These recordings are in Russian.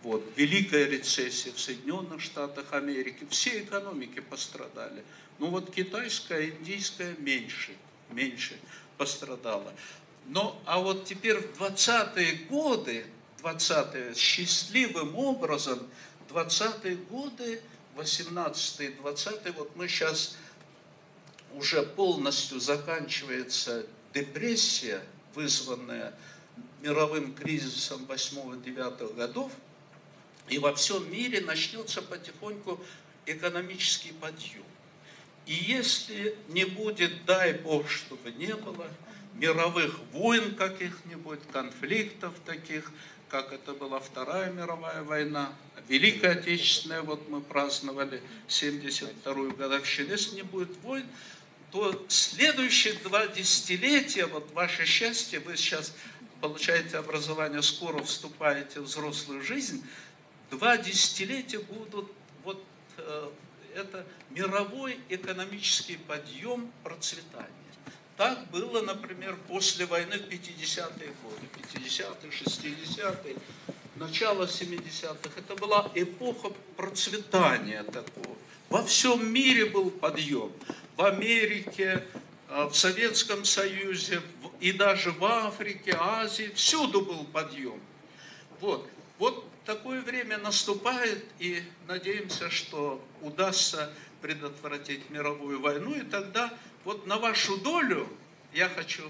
Вот, Великая рецессия в Соединенных Штатах Америки, все экономики пострадали. Ну вот китайская, индийская меньше пострадала. Но, а вот теперь в 20-е годы, 20-е, счастливым образом, 20-е годы, 18-е, 20-е, вот мы сейчас уже полностью заканчивается депрессия, вызванная мировым кризисом 8-9 годов, и во всем мире начнется потихоньку экономический подъем. И если не будет, дай Бог, чтобы не было, мировых войн каких-нибудь, конфликтов таких, как это была Вторая мировая война, Великая Отечественная, вот мы праздновали 72-ю годовщину, если не будет войн, то следующие 2 десятилетия, вот ваше счастье, вы сейчас получаете образование, скоро вступаете в взрослую жизнь, 2 десятилетия будут вот это мировой экономический подъем, процветание. Так было, например, после войны в 50-е годы, 50-е, 60-е, начало 70-х. Это была эпоха процветания такого. Во всем мире был подъем. В Америке, в Советском Союзе и даже в Африке, Азии, всюду был подъем. Вот такое время наступает, и надеемся, что удастся предотвратить мировую войну, и тогда вот на вашу долю я хочу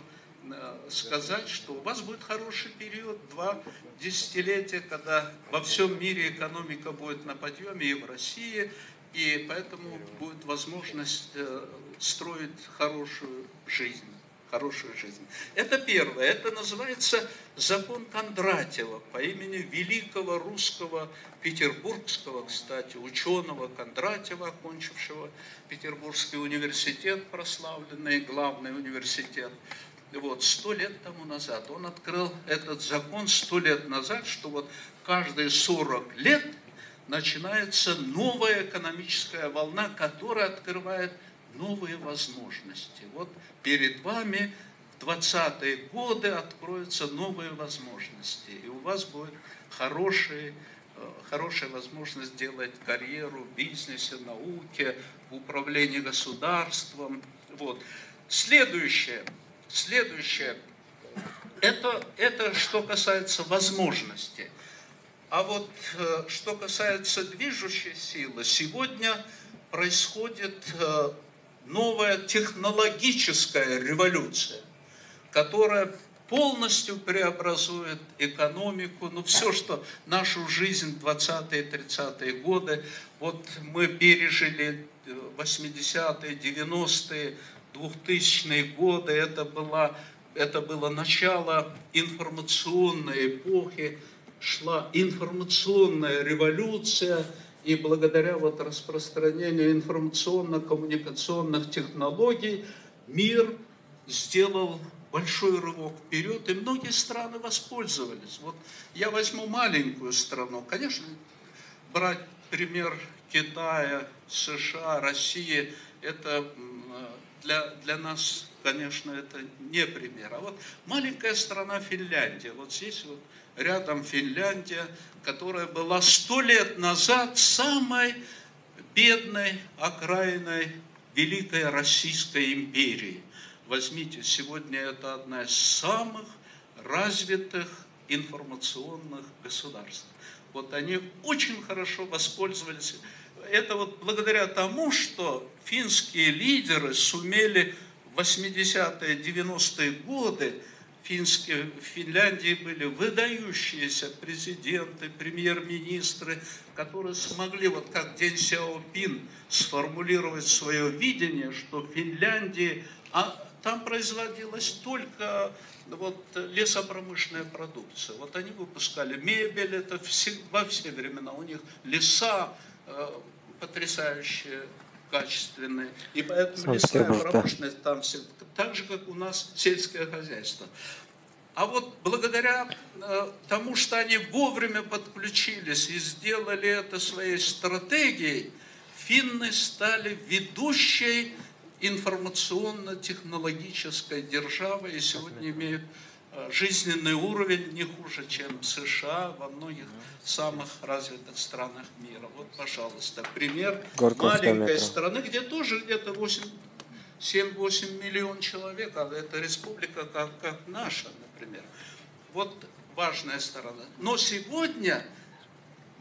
сказать, что у вас будет хороший период, 2 десятилетия, когда во всем мире экономика будет на подъеме, и в России, и поэтому будет возможность строить хорошую жизнь. Это первое. Это называется закон Кондратьева по имени великого русского петербургского, кстати, ученого Кондратьева, окончившего Петербургский университет, прославленный, главный университет. Вот, 100 лет тому назад. Он открыл этот закон 100 лет назад, что вот каждые 40 лет начинается новая экономическая волна, которая открывает новые возможности. Вот перед вами в 20-е годы откроются новые возможности, и у вас будет хорошая возможность делать карьеру в бизнесе, науке, в управлении государством. Вот. Следующее. Это что касается возможностей. А вот что касается движущей силы, сегодня происходит новая технологическая революция, которая полностью преобразует экономику, ну все, что нашу жизнь 20-е, 30-е годы, вот мы пережили 80-е, 90-е, 2000-е годы, это было начало информационной эпохи, шла информационная революция, и благодаря вот распространению информационно-коммуникационных технологий мир сделал большой рывок вперед, и многие страны воспользовались. Вот я возьму маленькую страну, конечно, брать пример Китая, США, России, это для нас, конечно, это не пример. А вот маленькая страна Финляндия, вот здесь вот рядом Финляндия, которая была 100 лет назад самой бедной окраиной Великой Российской империи. Возьмите, сегодня это одна из самых развитых информационных государств. Вот они очень хорошо воспользовались. Это вот благодаря тому, что финские лидеры сумели в 80-е, 90-е годы, в Финляндии были выдающиеся президенты, премьер-министры, которые смогли, вот как Дэн Сяопин, сформулировать свое видение, что в Финляндии, там производилась только вот лесопромышленная продукция. Вот они выпускали мебель, это во все времена. У них леса потрясающие, качественные. И поэтому лесная промышленность там все, так же, как у нас сельское хозяйство. А вот благодаря тому, что они вовремя подключились и сделали это своей стратегией, финны стали ведущей информационно-технологической державой и сегодня имеют жизненный уровень не хуже, чем США во многих самых развитых странах мира. Вот, пожалуйста, пример маленькой страны, где тоже где-то 7-8 миллионов человек, а это республика, как наша, например. Вот важная сторона. Но сегодня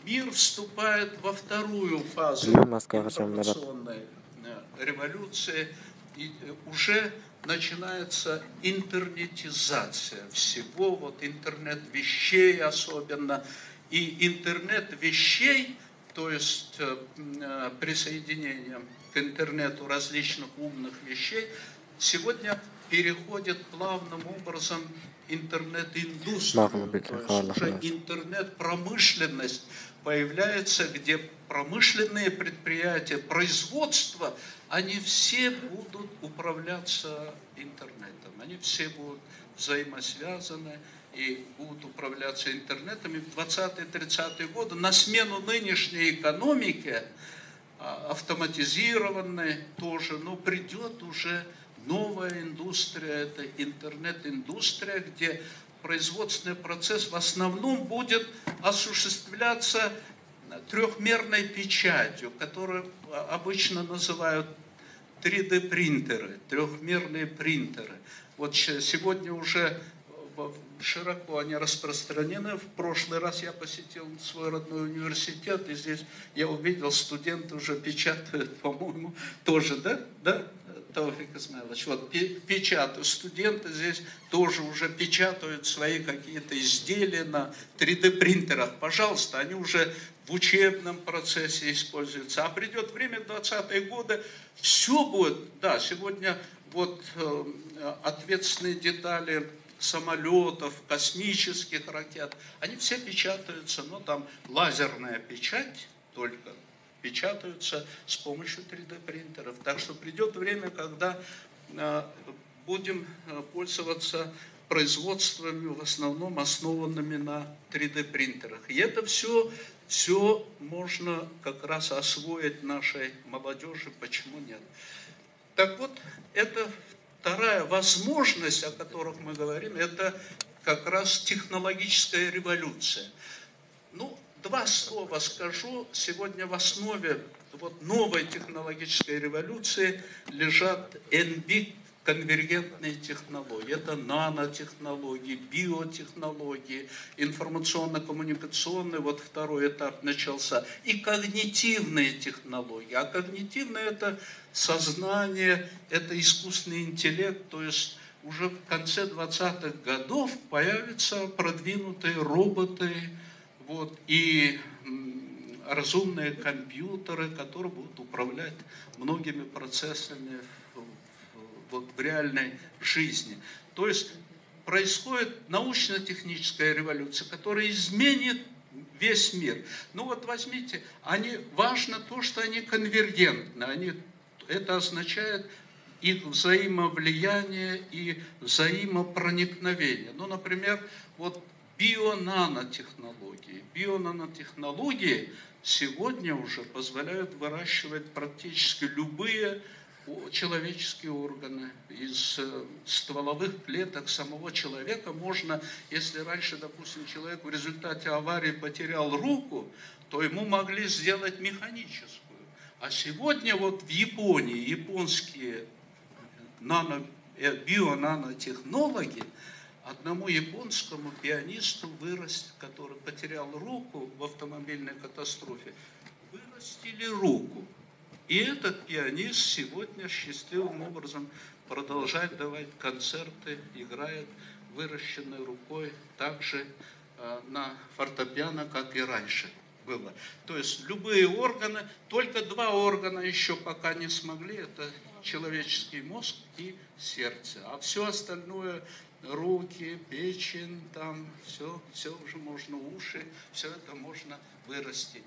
мир вступает во вторую фазу информационной революции, и уже начинается интернетизация всего, вот интернет вещей особенно. И интернет вещей, то есть присоединение к интернету различных умных вещей, сегодня переходит плавным образом интернет-индустрию, то есть уже интернет-промышленность появляется, где промышленные предприятия, производство, они все будут управляться интернетом, они все будут взаимосвязаны и будут управляться интернетом. И в 20-30-е годы на смену нынешней экономике, автоматизированной тоже, но придет уже новая индустрия, это интернет-индустрия, где производственный процесс в основном будет осуществляться трехмерной печатью, которую обычно называют 3D-принтеры, трехмерные принтеры. Вот сегодня уже широко они распространены. В прошлый раз я посетил свой родной университет, и здесь я увидел, студенты уже печатают, по-моему, тоже, да, Тауфик Исмаилович, вот печатают, студенты здесь тоже уже печатают свои какие-то изделия на 3D-принтерах. Пожалуйста, они уже в учебном процессе используются. А придет время, 20-е годы, все будет, да, сегодня вот ответственные детали самолетов, космических ракет, они все печатаются, но там лазерная печать только печатаются с помощью 3D-принтеров. Так что придет время, когда будем пользоваться производствами, в основном основанными на 3D-принтерах. И это все можно как раз освоить нашей молодежи, почему нет. Так вот, это вторая возможность, о которых мы говорим, это как раз технологическая революция. Ну, два слова скажу. Сегодня в основе вот новой технологической революции лежат NB конвергентные технологии. Это нанотехнологии, биотехнологии, информационно-коммуникационный, вот второй этап начался, и когнитивные технологии. А когнитивные – это сознание, это искусственный интеллект, то есть уже в конце 20-х годов появятся продвинутые роботы, вот, и разумные компьютеры, которые будут управлять многими процессами вот, в реальной жизни. То есть происходит научно-техническая революция, которая изменит весь мир. Ну вот возьмите, важно то, что они конвергентны, это означает их взаимовлияние и взаимопроникновение. Ну, например, вот бионанотехнологии. Бионанотехнологии сегодня уже позволяют выращивать практически любые человеческие органы. Из стволовых клеток самого человека можно, если раньше, допустим, человек в результате аварии потерял руку, то ему могли сделать механическую. А сегодня вот в Японии японские бионанотехнологи одному японскому пианисту, который потерял руку в автомобильной катастрофе, вырастили руку. И этот пианист сегодня счастливым образом продолжает давать концерты, играет выращенной рукой также на фортепиано, как и раньше было. То есть любые органы, только два органа еще пока не смогли, это человеческий мозг и сердце. А все остальное, руки, печень, там все уже можно, уши, все это можно вырастить.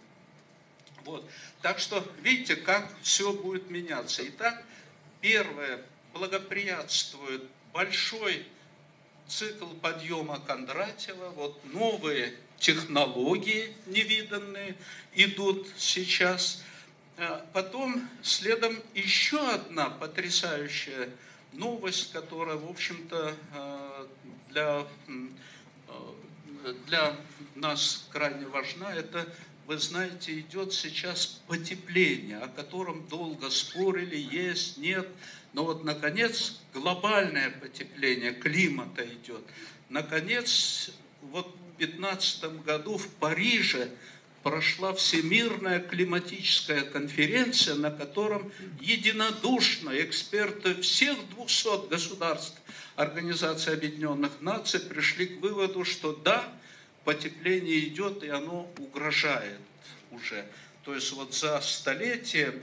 Вот. Так что видите, как все будет меняться. Итак, первое, благоприятствует большой цикл подъема Кондратьева, вот новые технологии невиданные идут сейчас. Потом следом еще одна потрясающая новость, которая, в общем-то, для нас крайне важна. Это, вы знаете, идет сейчас потепление, о котором долго спорили, есть, нет. Но вот, наконец, глобальное потепление климата идет. Наконец, вот в 2015 году в Париже прошла Всемирная климатическая конференция, на котором единодушно эксперты всех 200 государств Организации Объединенных Наций пришли к выводу, что да, потепление идет и оно угрожает уже. То есть вот за столетие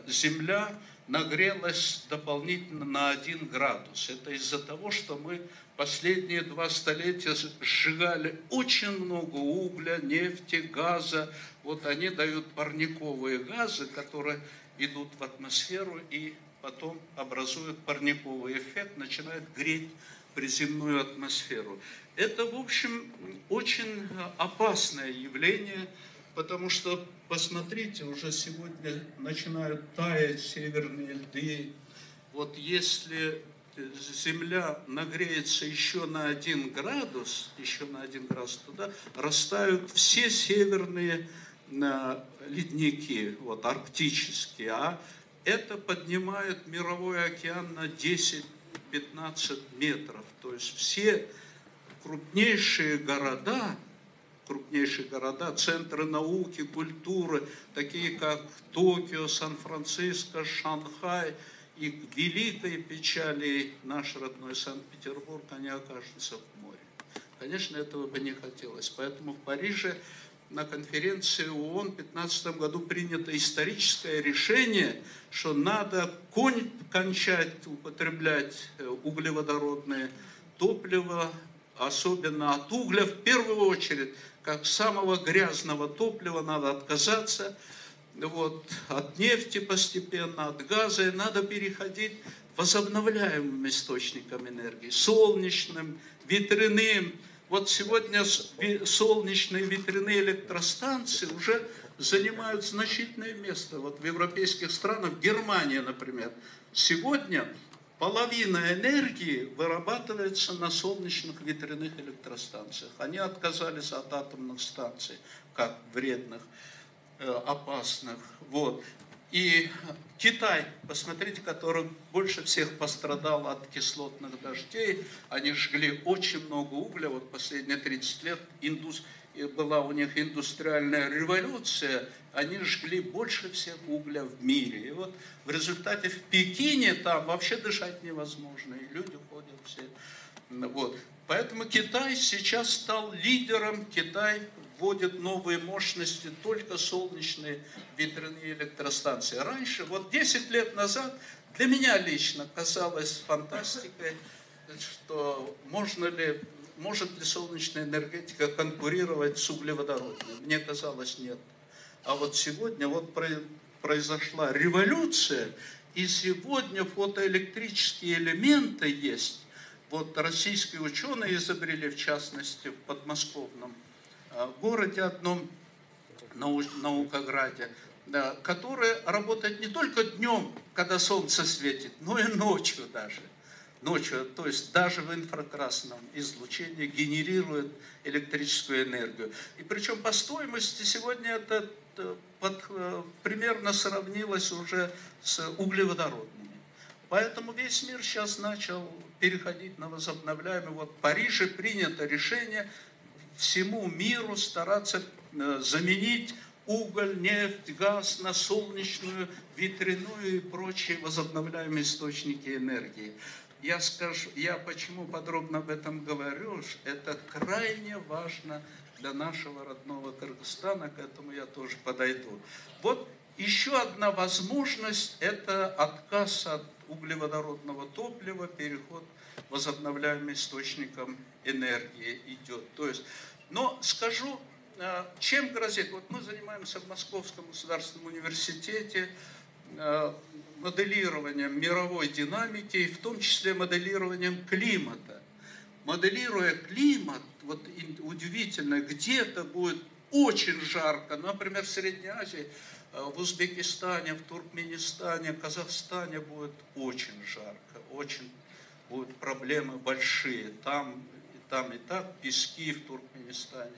Земля нагрелась дополнительно на 1 градус. Это из-за того, что мы последние 2 столетия сжигали очень много угля, нефти, газа. Вот они дают парниковые газы, которые идут в атмосферу и потом образуют парниковый эффект, начинают греть приземную атмосферу. Это, в общем, очень опасное явление, потому что, посмотрите, уже сегодня начинают таять северные льды. Вот если Земля нагреется еще на 1 градус, туда растают все северные ледники, вот, арктические, а это поднимает мировой океан на 10-15 метров. То есть все крупнейшие города, центры науки, культуры, такие как Токио, Сан-Франциско, Шанхай, и к великой печали наш родной Санкт-Петербург, они окажутся в море. Конечно, этого бы не хотелось. Поэтому в Париже на конференции ООН в 2015 году принято историческое решение, что надо кончать употреблять углеводородное топливо, особенно от угля, в первую очередь, как самого грязного топлива, надо отказаться. Вот, от нефти постепенно, от газа, и надо переходить к возобновляемым источникам энергии, солнечным, ветряным. Вот сегодня солнечные ветряные электростанции уже занимают значительное место. Вот в европейских странах, в Германии, например, сегодня половина энергии вырабатывается на солнечных ветряных электростанциях. Они отказались от атомных станций, как вредных, опасных. Вот. И Китай, посмотрите, который больше всех пострадал от кислотных дождей, они жгли очень много угля, вот последние 30 лет была у них индустриальная революция, они жгли больше всех угля в мире. И вот в результате в Пекине там вообще дышать невозможно, и люди ходят все. Вот. Поэтому Китай сейчас стал лидером, Китай вводит новые мощности, только солнечные ветряные электростанции. Раньше, вот 10 лет назад, для меня лично казалось фантастикой, что может ли солнечная энергетика конкурировать с углеводородной. Мне казалось, нет. А вот сегодня вот произошла революция, и сегодня фотоэлектрические элементы есть. Вот российские ученые изобрели, в частности, в подмосковном городе одном, Наукограде, да, который работает не только днем, когда солнце светит, но и ночью даже. Ночью, то есть даже в инфракрасном излучении генерирует электрическую энергию. И причем по стоимости сегодня это примерно сравнилось уже с углеводородными. Поэтому весь мир сейчас начал переходить на возобновляемые. Вот в Париже принято решение всему миру стараться заменить уголь, нефть, газ на солнечную, ветряную и прочие возобновляемые источники энергии. Я почему подробно об этом говорю, это крайне важно для нашего родного Кыргызстана, к этому я тоже подойду. Вот еще одна возможность – это отказ от углеводородного топлива, переход к возобновляемым источникам энергии идет. То есть, но скажу, чем грозит. Вот мы занимаемся в Московском государственном университете моделированием мировой динамики, в том числе моделированием климата. Моделируя климат, вот удивительно, где-то будет очень жарко. Например, в Средней Азии, в Узбекистане, в Туркменистане, Казахстане будет очень жарко, очень будут проблемы большие. Там и так пески в Туркменистане,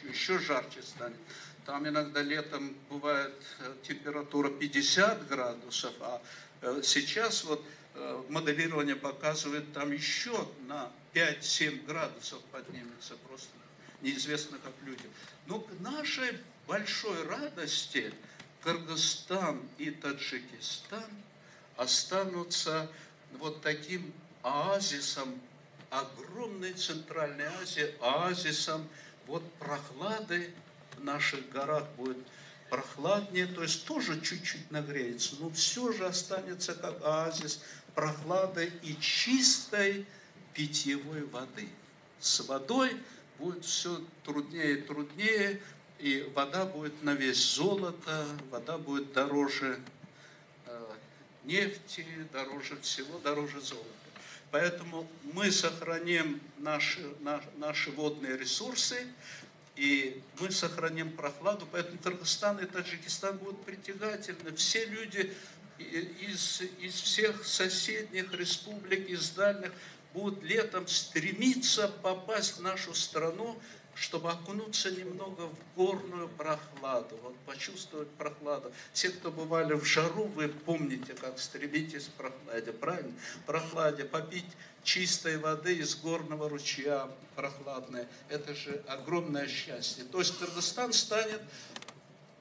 еще жарче станет. Там иногда летом бывает температура 50 градусов, а сейчас вот моделирование показывает, там еще на 5-7 градусов поднимется, просто неизвестно как люди. Но к нашей большой радости Кыргызстан и Таджикистан останутся вот таким оазисом, огромной Центральной Азии, оазисом вот прохлады. В наших горах будет прохладнее, то есть тоже чуть-чуть нагреется, но все же останется как оазис прохлады и чистой питьевой воды. С водой будет все труднее и труднее, и вода будет на вес золота, вода будет дороже нефти, дороже всего, дороже золота. Поэтому мы сохраним наши водные ресурсы, и мы сохраним прохладу. Поэтому Кыргызстан и Таджикистан будут притягательны. Все люди из всех соседних республик, из дальних, будут летом стремиться попасть в нашу страну, чтобы окунуться немного в горную прохладу, вот почувствовать прохладу. Все, кто бывали в жару, вы помните, как стремитесь к прохладе, правильно? Прохладе, попить чистой воды из горного ручья прохладной. Это же огромное счастье. То есть Кыргызстан станет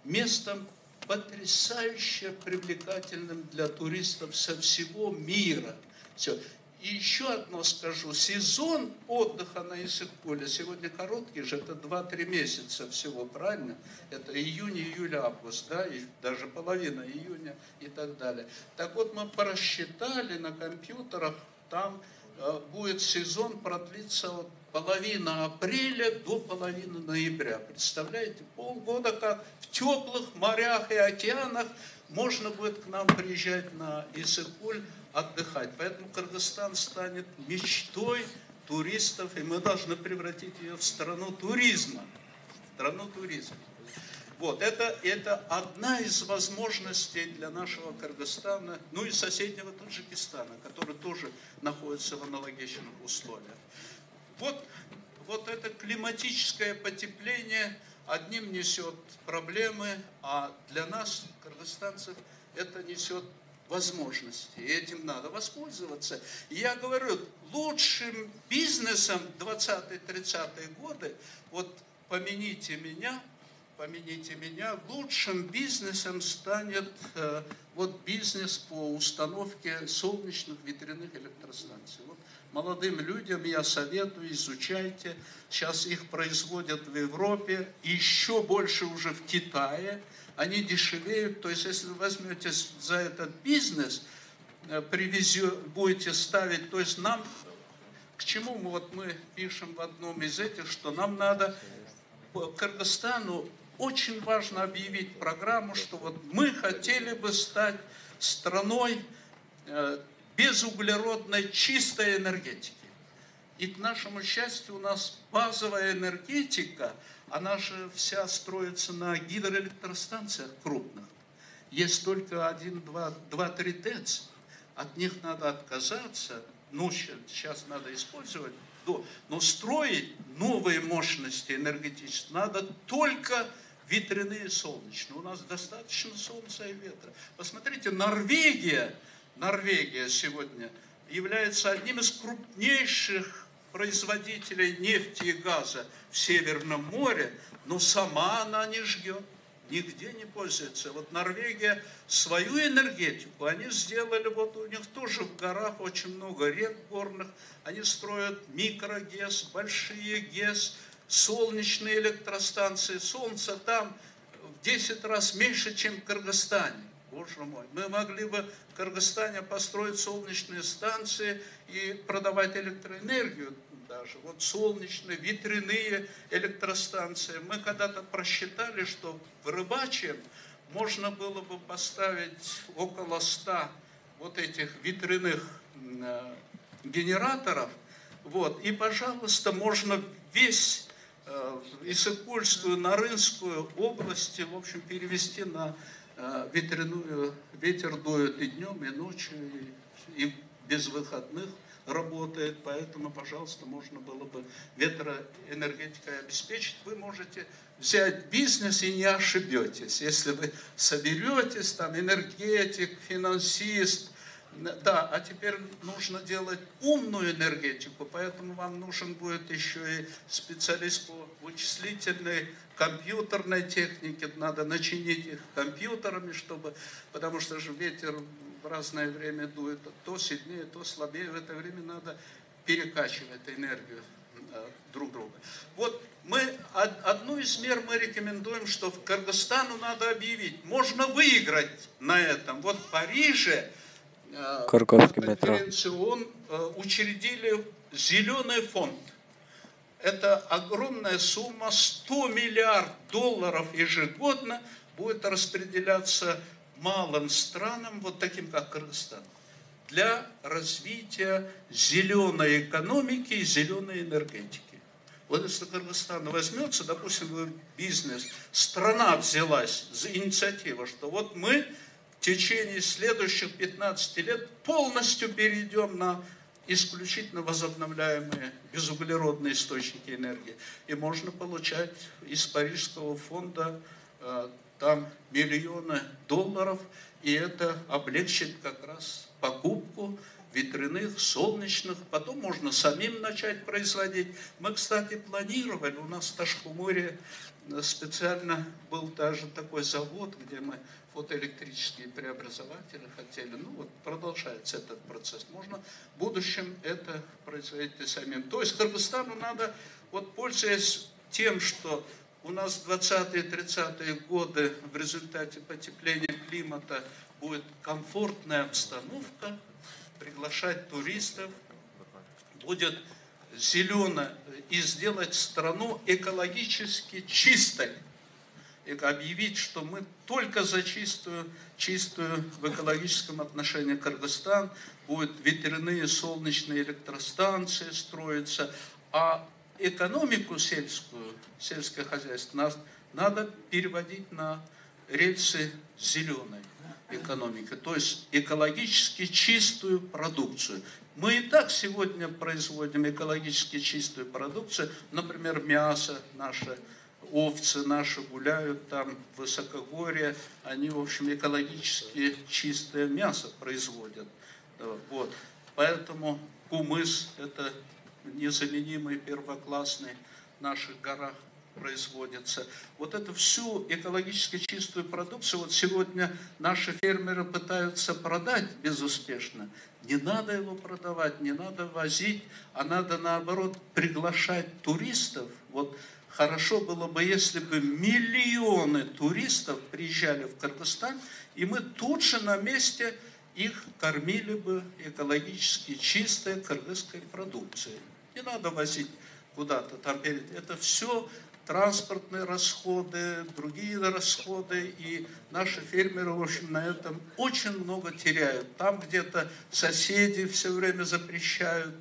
местом потрясающе привлекательным для туристов со всего мира. Все. И еще одно скажу. Сезон отдыха на Иссык-Куле сегодня короткий же, это 2-3 месяца всего, правильно? Это июнь, июль, август, да, и даже половина июня и так далее. Так вот, мы просчитали на компьютерах, там будет сезон продлиться от половины апреля до половины ноября. Представляете, полгода как в теплых морях и океанах можно будет к нам приезжать на Иссык-Куль отдыхать. Поэтому Кыргызстан станет мечтой туристов, и мы должны превратить ее в страну туризма. Страну туризма. Вот, это одна из возможностей для нашего Кыргызстана, ну и соседнего Таджикистана, который тоже находится в аналогичных условиях. Вот это климатическое потепление одним несет проблемы, а для нас, кыргызстанцев, это несет возможности. И этим надо воспользоваться. И я говорю, лучшим бизнесом 20-30-е годы, вот помяните меня, лучшим бизнесом станет вот бизнес по установке солнечных ветряных электростанций. Вот молодым людям я советую, изучайте. Сейчас их производят в Европе, еще больше уже в Китае. Они дешевеют. То есть, если вы возьмете за этот бизнес, будете ставить, то есть нам, к чему мы пишем в одном из этих, что нам надо Кыргызстану очень важно объявить программу, что вот мы хотели бы стать страной безуглеродной чистой энергетики. И к нашему счастью, у нас базовая энергетика, она же вся строится на гидроэлектростанциях крупных. Есть только 2-3 ТЭЦ. От них надо отказаться. Ну, сейчас надо использовать. Но строить новые мощности энергетические надо только ветряные и солнечные. У нас достаточно солнца и ветра. Посмотрите, Норвегия сегодня является одним из крупнейших производителей нефти и газа в Северном море, но сама она не жгет, нигде не пользуется. Вот Норвегия свою энергетику, они сделали, вот у них тоже в горах очень много рек горных, они строят микроГЭС, большие ГЭС, солнечные электростанции. Солнца там в 10 раз меньше, чем в Кыргызстане. Боже мой, мы могли бы в Кыргызстане построить солнечные станции и продавать электроэнергию даже. Вот солнечные, ветряные электростанции. Мы когда-то просчитали, что в Рыбачьем можно было бы поставить около 100 вот этих ветряных генераторов. Вот, и, пожалуйста, можно весь Иссык-Кульскую, Нарынскую области, в общем, перевести на ветряную. Ветер дует и днем, и ночью, и без выходных работает, поэтому, пожалуйста, можно было бы ветроэнергетикой обеспечить. Вы можете взять бизнес и не ошибетесь, если вы соберетесь, там, энергетик, финансист. Да, а теперь нужно делать умную энергетику, поэтому вам нужен будет еще и специалист по вычислительной, компьютерной технике. Надо начинить их компьютерами, потому что же ветер в разное время дует то сильнее, то слабее. В это время надо перекачивать энергию друг друга. Вот одну из мер мы рекомендуем, что в Кыргызстану надо объявить. Можно выиграть на этом. Вот в Париже на конференцию ООН учредили зеленый фонд. Это огромная сумма, 100 миллиардов долларов ежегодно будет распределяться малым странам, вот таким как Кыргызстан, для развития зеленой экономики и зеленой энергетики. Вот если Кыргызстан возьмется, допустим, бизнес, страна взялась за инициативу, что вот мы в течение следующих 15 лет полностью перейдем на исключительно возобновляемые безуглеродные источники энергии. И можно получать из Парижского фонда там миллионы долларов, и это облегчит как раз покупку ветряных, солнечных, потом можно самим начать производить. Мы, кстати, планировали, у нас в Ташкумуре специально был даже такой завод, где мы фотоэлектрические преобразователи хотели. Ну вот продолжается этот процесс. Можно в будущем это производить и самим. То есть Кыргызстану надо, вот пользуясь тем, что у нас в 20-30-е годы в результате потепления климата будет комфортная обстановка, приглашать туристов, будет зелено, и сделать страну экологически чистой. И объявить, что мы только за чистую в экологическом отношении Кыргызстан, будут ветряные солнечные электростанции строиться, а экономику сельскую, сельское хозяйство надо переводить на рельсы зеленой экономики, то есть экологически чистую продукцию. Мы и так сегодня производим экологически чистую продукцию, например, мясо наше, овцы наши гуляют там в высокогорье, они, в общем, экологически чистое мясо производят. Вот. Поэтому кумыс – это незаменимый, первоклассный в наших горах производится. Вот эту всю экологически чистую продукцию вот сегодня наши фермеры пытаются продать безуспешно. Не надо его продавать, не надо возить, а надо наоборот приглашать туристов. Вот хорошо было бы, если бы миллионы туристов приезжали в Кыргызстан, и мы тут же на месте их кормили бы экологически чистой кыргызской продукцией. Не надо возить куда-то там. Это все транспортные расходы, другие расходы, и наши фермеры, в общем, на этом очень много теряют. Там где-то соседи все время запрещают,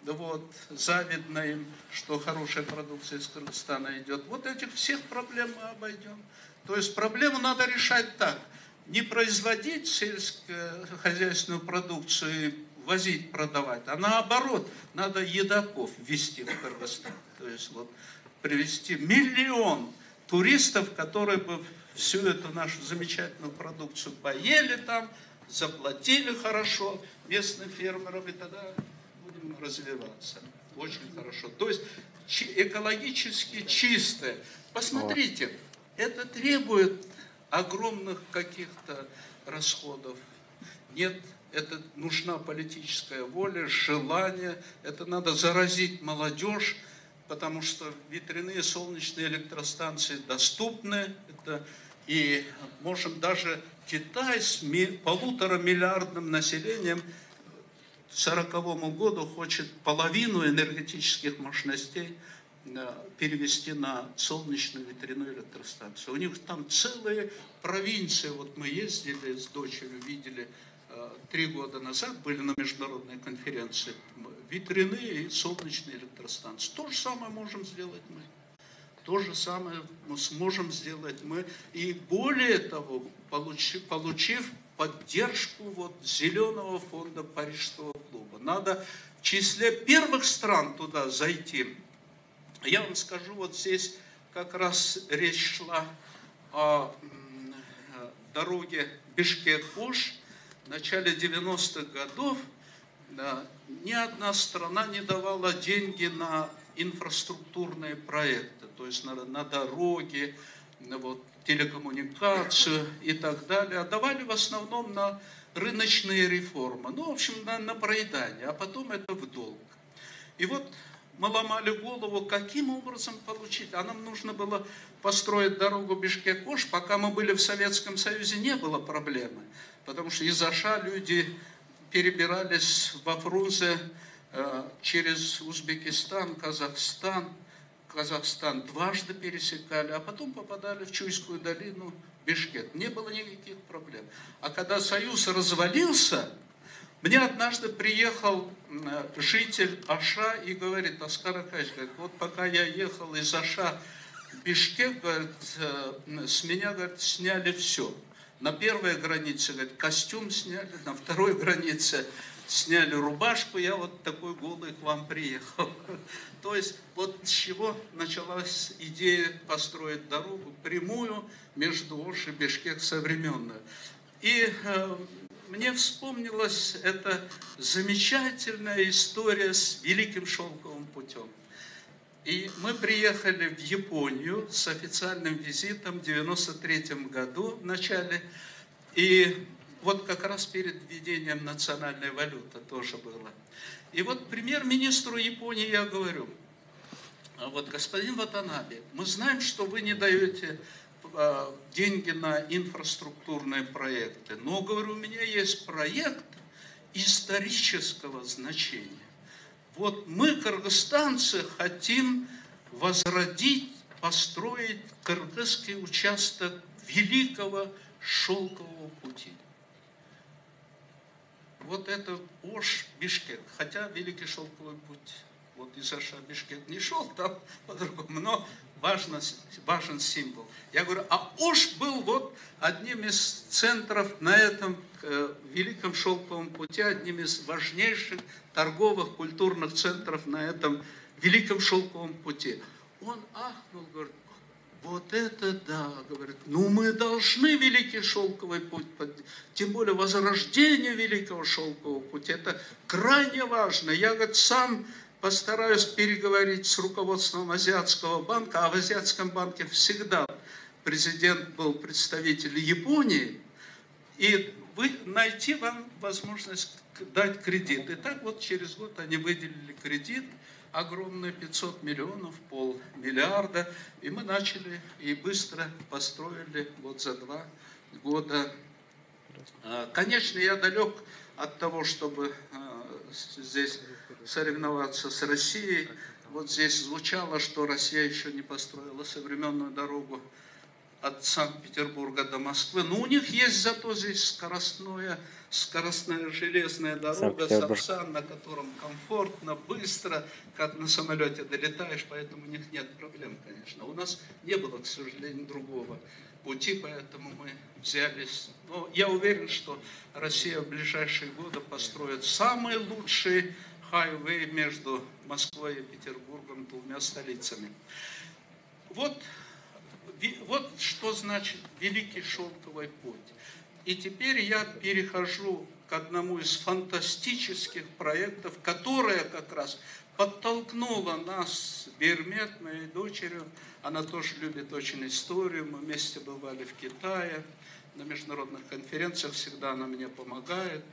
вот, завидно им, что хорошая продукция из Кыргызстана идет. Вот этих всех проблем мы обойдем. То есть проблему надо решать так. Не производить сельскохозяйственную продукцию и возить, продавать, а наоборот, надо едоков ввести в Кыргызстан. То есть вот привезти миллион туристов, которые бы всю эту нашу замечательную продукцию поели там, заплатили хорошо местным фермерам, и тогда будем развиваться. Очень хорошо. То есть экологически чистое. Посмотрите, это требует огромных каких-то расходов. Нет, это нужна политическая воля, желание, это надо заразить молодежь, потому что ветряные солнечные электростанции доступны, и можем даже Китай с 1,5-миллиардным населением к 1940 году хочет половину энергетических мощностей перевести на солнечную ветряную электростанцию. У них там целые провинции, вот мы ездили с дочерью, видели, 3 года назад были на международной конференции, ветряные и солнечные электростанции. То же самое можем сделать мы. То же самое мы сможем сделать мы. И более того, получив поддержку вот Зеленого фонда Парижского клуба. Надо в числе первых стран туда зайти. Я вам скажу, вот здесь как раз речь шла о дороге Бишкек-Ош. В начале 90-х годов ни одна страна не давала деньги на инфраструктурные проекты, то есть на дороги, вот, телекоммуникацию и так далее, а давали в основном на рыночные реформы, ну, в общем, на проедание, а потом это в долг. И вот мы ломали голову, каким образом получить, а нам нужно было построить дорогу Бишкек-Ош, пока мы были в Советском Союзе, не было проблемы, потому что из Оша люди перебирались во Фрунзе через Узбекистан, Казахстан дважды пересекали, а потом попадали в Чуйскую долину, Бишкек. Не было никаких проблем. А когда Союз развалился, мне однажды приехал житель Оша и говорит: Оскар Аркадьевич, вот пока я ехал из Оша в Бишкек, говорит, с меня, говорит, сняли все. На первой границе, говорит, костюм сняли, на второй границе сняли рубашку, я вот такой голый к вам приехал. То есть вот с чего началась идея построить дорогу прямую между Ош и Бишкек современную. И мне вспомнилась эта замечательная история с Великим Шелковым путем. И мы приехали в Японию с официальным визитом в 1993 году в начале. И вот как раз перед введением национальной валюты тоже было. И вот премьер-министру Японии я говорю: вот, господин Ватанабе, мы знаем, что вы не даете деньги на инфраструктурные проекты, но, говорю, у меня есть проект исторического значения. Вот мы, кыргызстанцы, хотим возродить, построить кыргызский участок Великого Шелкового пути. Вот это Ош-Бишкек, хотя Великий Шелковый путь вот из Оша в Бишкек не шел, там по-другому, но важен символ. Я говорю, а Ош был вот одним из центров на этом Великом Шелковом пути, одним из важнейших торговых, культурных центров на этом Великом Шелковом пути. Он ахнул, говорит: вот это да, говорит, ну мы должны Великий Шелковый путь, тем более возрождение Великого Шелкового пути, это крайне важно. Я, говорит, сам постараюсь переговорить с руководством Азиатского банка, а в Азиатском банке всегда президент был представитель Японии, и найти вам возможность дать кредит. И так вот через год они выделили кредит, огромные 500 миллионов, 500 миллиарда, и мы начали и быстро построили вот за 2 года. Конечно, я далек от того, чтобы здесь соревноваться с Россией. Вот здесь звучало, что Россия еще не построила современную дорогу от Санкт-Петербурга до Москвы. Но у них есть зато здесь скоростная железная дорога, Сапсан, на котором комфортно, быстро, как на самолете долетаешь, поэтому у них нет проблем, конечно. У нас не было, к сожалению, другого пути, поэтому мы взялись. Но я уверен, что Россия в ближайшие годы построит самый лучший хайвей между Москвой и Петербургом, двумя столицами. Вот что значит Великий Шелковый путь. И теперь я перехожу к одному из фантастических проектов, которое как раз подтолкнуло нас с Бирмет, моей дочерью. Она тоже любит очень историю. Мы вместе бывали в Китае на международных конференциях. Всегда она мне помогает,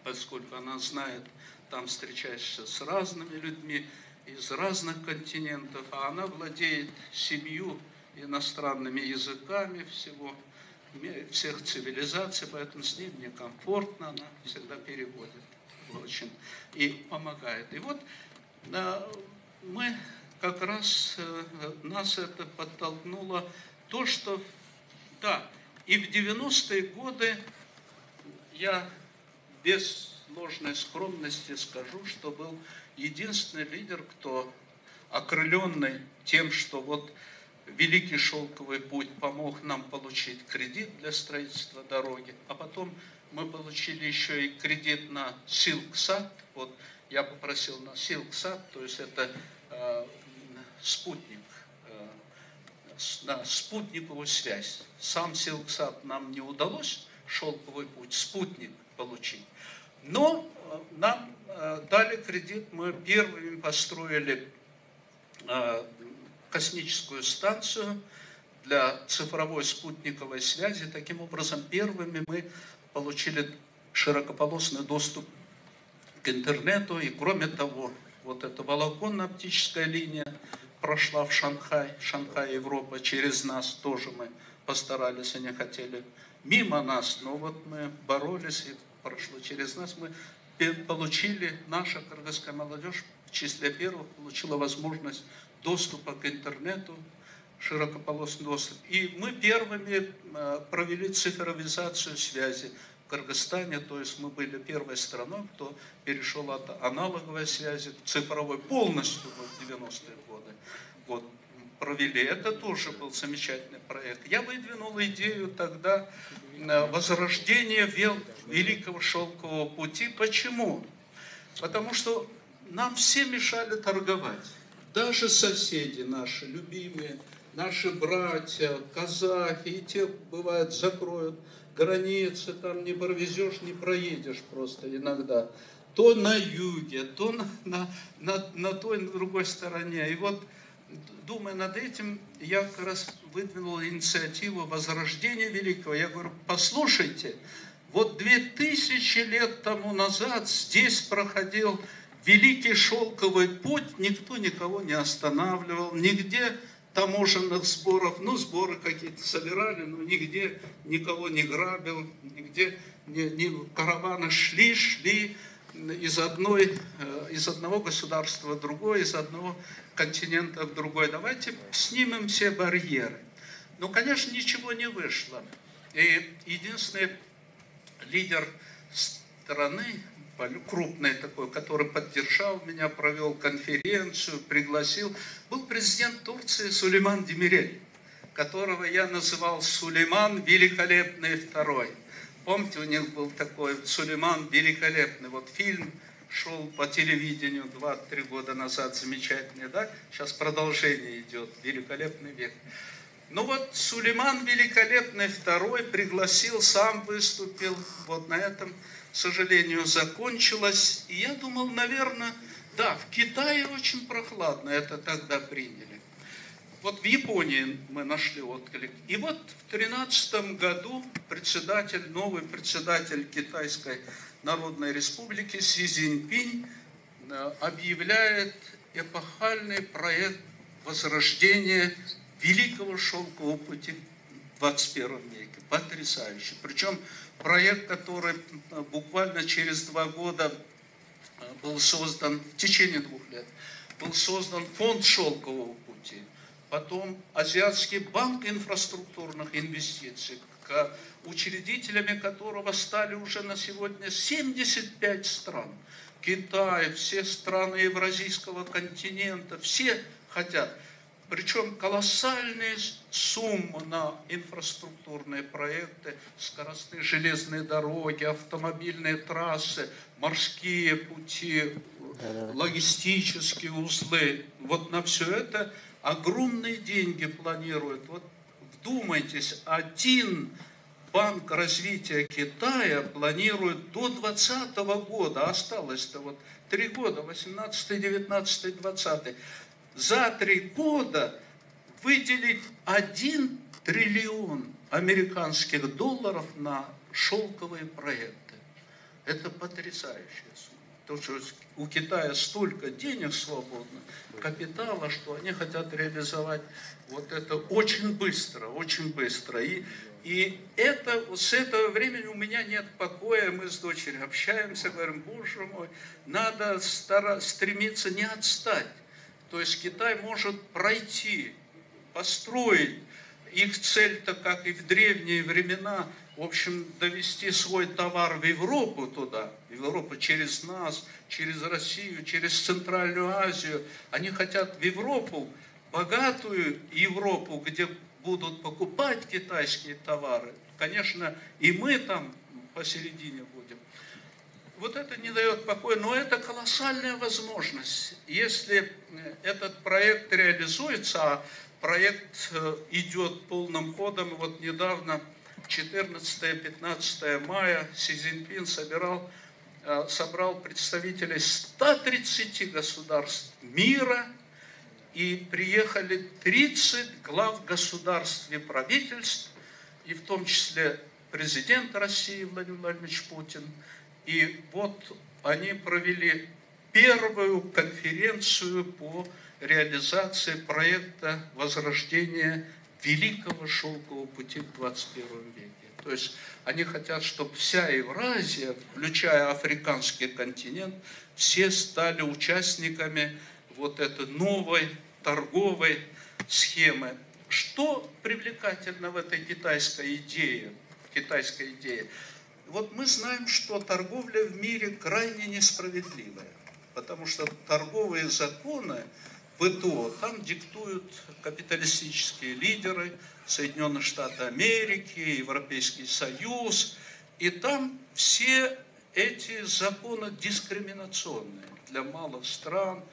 поскольку она знает, там встречаешься с разными людьми из разных континентов, а она владеет 7 иностранными языками всех цивилизаций, поэтому с ней мне комфортно, она всегда переводит очень и помогает. И вот мы как раз, нас это подтолкнуло, то, что, да, и в 90-е годы я без ложной скромности скажу, что был единственный лидер, кто окрыленный тем, что вот Великий Шелковый путь помог нам получить кредит для строительства дороги, а потом мы получили еще и кредит на Силксат. Вот я попросил на Силксат, то есть это спутник, на спутниковую связь. Сам Силксат нам не удалось, шелковый путь, спутник получить. Но нам дали кредит, мы первыми построили космическую станцию для цифровой спутниковой связи. Таким образом, первыми мы получили широкополосный доступ к интернету. И кроме того, вот эта волоконно-оптическая линия прошла в Шанхай, Европа, через нас тоже мы постарались, они хотели мимо нас, но вот мы боролись, и прошло через нас. Мы получили, наша кыргызская молодежь в числе первых получила возможность доступа к интернету, широкополосный доступ. И мы первыми провели цифровизацию связи в Кыргызстане, то есть мы были первой страной, кто перешел от аналоговой связи к цифровой полностью в 90-е годы. Вот, провели. Это тоже был замечательный проект. Я выдвинул идею тогда возрождения Великого Шелкового пути. Почему? Потому что нам все мешали торговать. Даже соседи наши, любимые, наши братья, казахи, и те, бывает, закроют границы, там не провезешь, не проедешь просто иногда. То на юге, то на той, на другой стороне. И вот, думая над этим, я как раз выдвинул инициативу возрождения великого. Я говорю, послушайте, вот 2000 лет тому назад здесь проходил Великий Шелковый путь, никто никого не останавливал, нигде таможенных сборов, ну, сборы какие-то собирали, но нигде никого не грабил, нигде караваны шли из одного государства в другое, из одного континента в другой. Давайте снимем все барьеры. Но, конечно, ничего не вышло. И единственный лидер страны, крупный такой, который поддержал меня, провел конференцию, пригласил, был президент Турции Сулейман Демирель, которого я называл Сулейман Великолепный II. Помните, у них был такой Сулейман Великолепный. Вот фильм шел по телевидению 2-3 года назад, замечательный, да? Сейчас продолжение идет, Великолепный век. Ну вот Сулейман Великолепный II пригласил, сам выступил, вот на этом, к сожалению, закончилось. И я думал, наверное, да, в Китае очень прохладно это тогда приняли. Вот в Японии мы нашли отклик. И вот в 2013 году новый председатель Китайской Народной Республики Си Цзиньпинь объявляет эпохальный проект возрождения Великого Шелкового пути в 21 веке. Потрясающий. Причем проект, который буквально через 2 года был создан, в течение 2 лет, был создан фонд Шелкового пути. Потом Азиатский банк инфраструктурных инвестиций, учредителями которого стали уже на сегодня 75 стран. Китай, все страны Евразийского континента, все хотят. Причем колоссальные суммы на инфраструктурные проекты, скоростные железные дороги, автомобильные трассы, морские пути, логистические узлы. Вот на все это огромные деньги планируют. Вот вдумайтесь, один Банк развития Китая планирует до 2020 года, осталось-то вот 3 года, 18, 19, 20, за 3 года выделить 1 триллион американских долларов на шелковые проекты. Это потрясающая сумма. Потому что у Китая столько денег свободно, капитала, что они хотят реализовать вот это очень быстро, очень быстро. И это, с этого времени у меня нет покоя, мы с дочерью общаемся, говорим, боже мой, надо стремиться не отстать. То есть Китай может пройти, построить их цель-то, как и в древние времена, в общем, довести свой товар в Европу туда, в Европу через нас, через Россию, через Центральную Азию. Они хотят в Европу, богатую Европу, где будут покупать китайские товары. Конечно, и мы там посередине будем. Вот это не дает покоя, но это колоссальная возможность. Если этот проект реализуется, а проект идет полным ходом, вот недавно, 14-15 мая, Си Цзиньпин собрал представителей 130 государств мира, и приехали 30 глав государств и правительств, и в том числе президент России Владимир Владимирович Путин. И вот они провели первую конференцию по реализации проекта возрождения Великого Шелкового пути в 21 веке. То есть они хотят, чтобы вся Евразия, включая африканский континент, все стали участниками вот этой новой торговой схемы. Что привлекательно в этой китайской идее? Вот мы знаем, что торговля в мире крайне несправедливая, потому что торговые законы ВТО там диктуют капиталистические лидеры, Соединенные Штаты Америки, Европейский Союз, и там все эти законы дискриминационные для малых стран.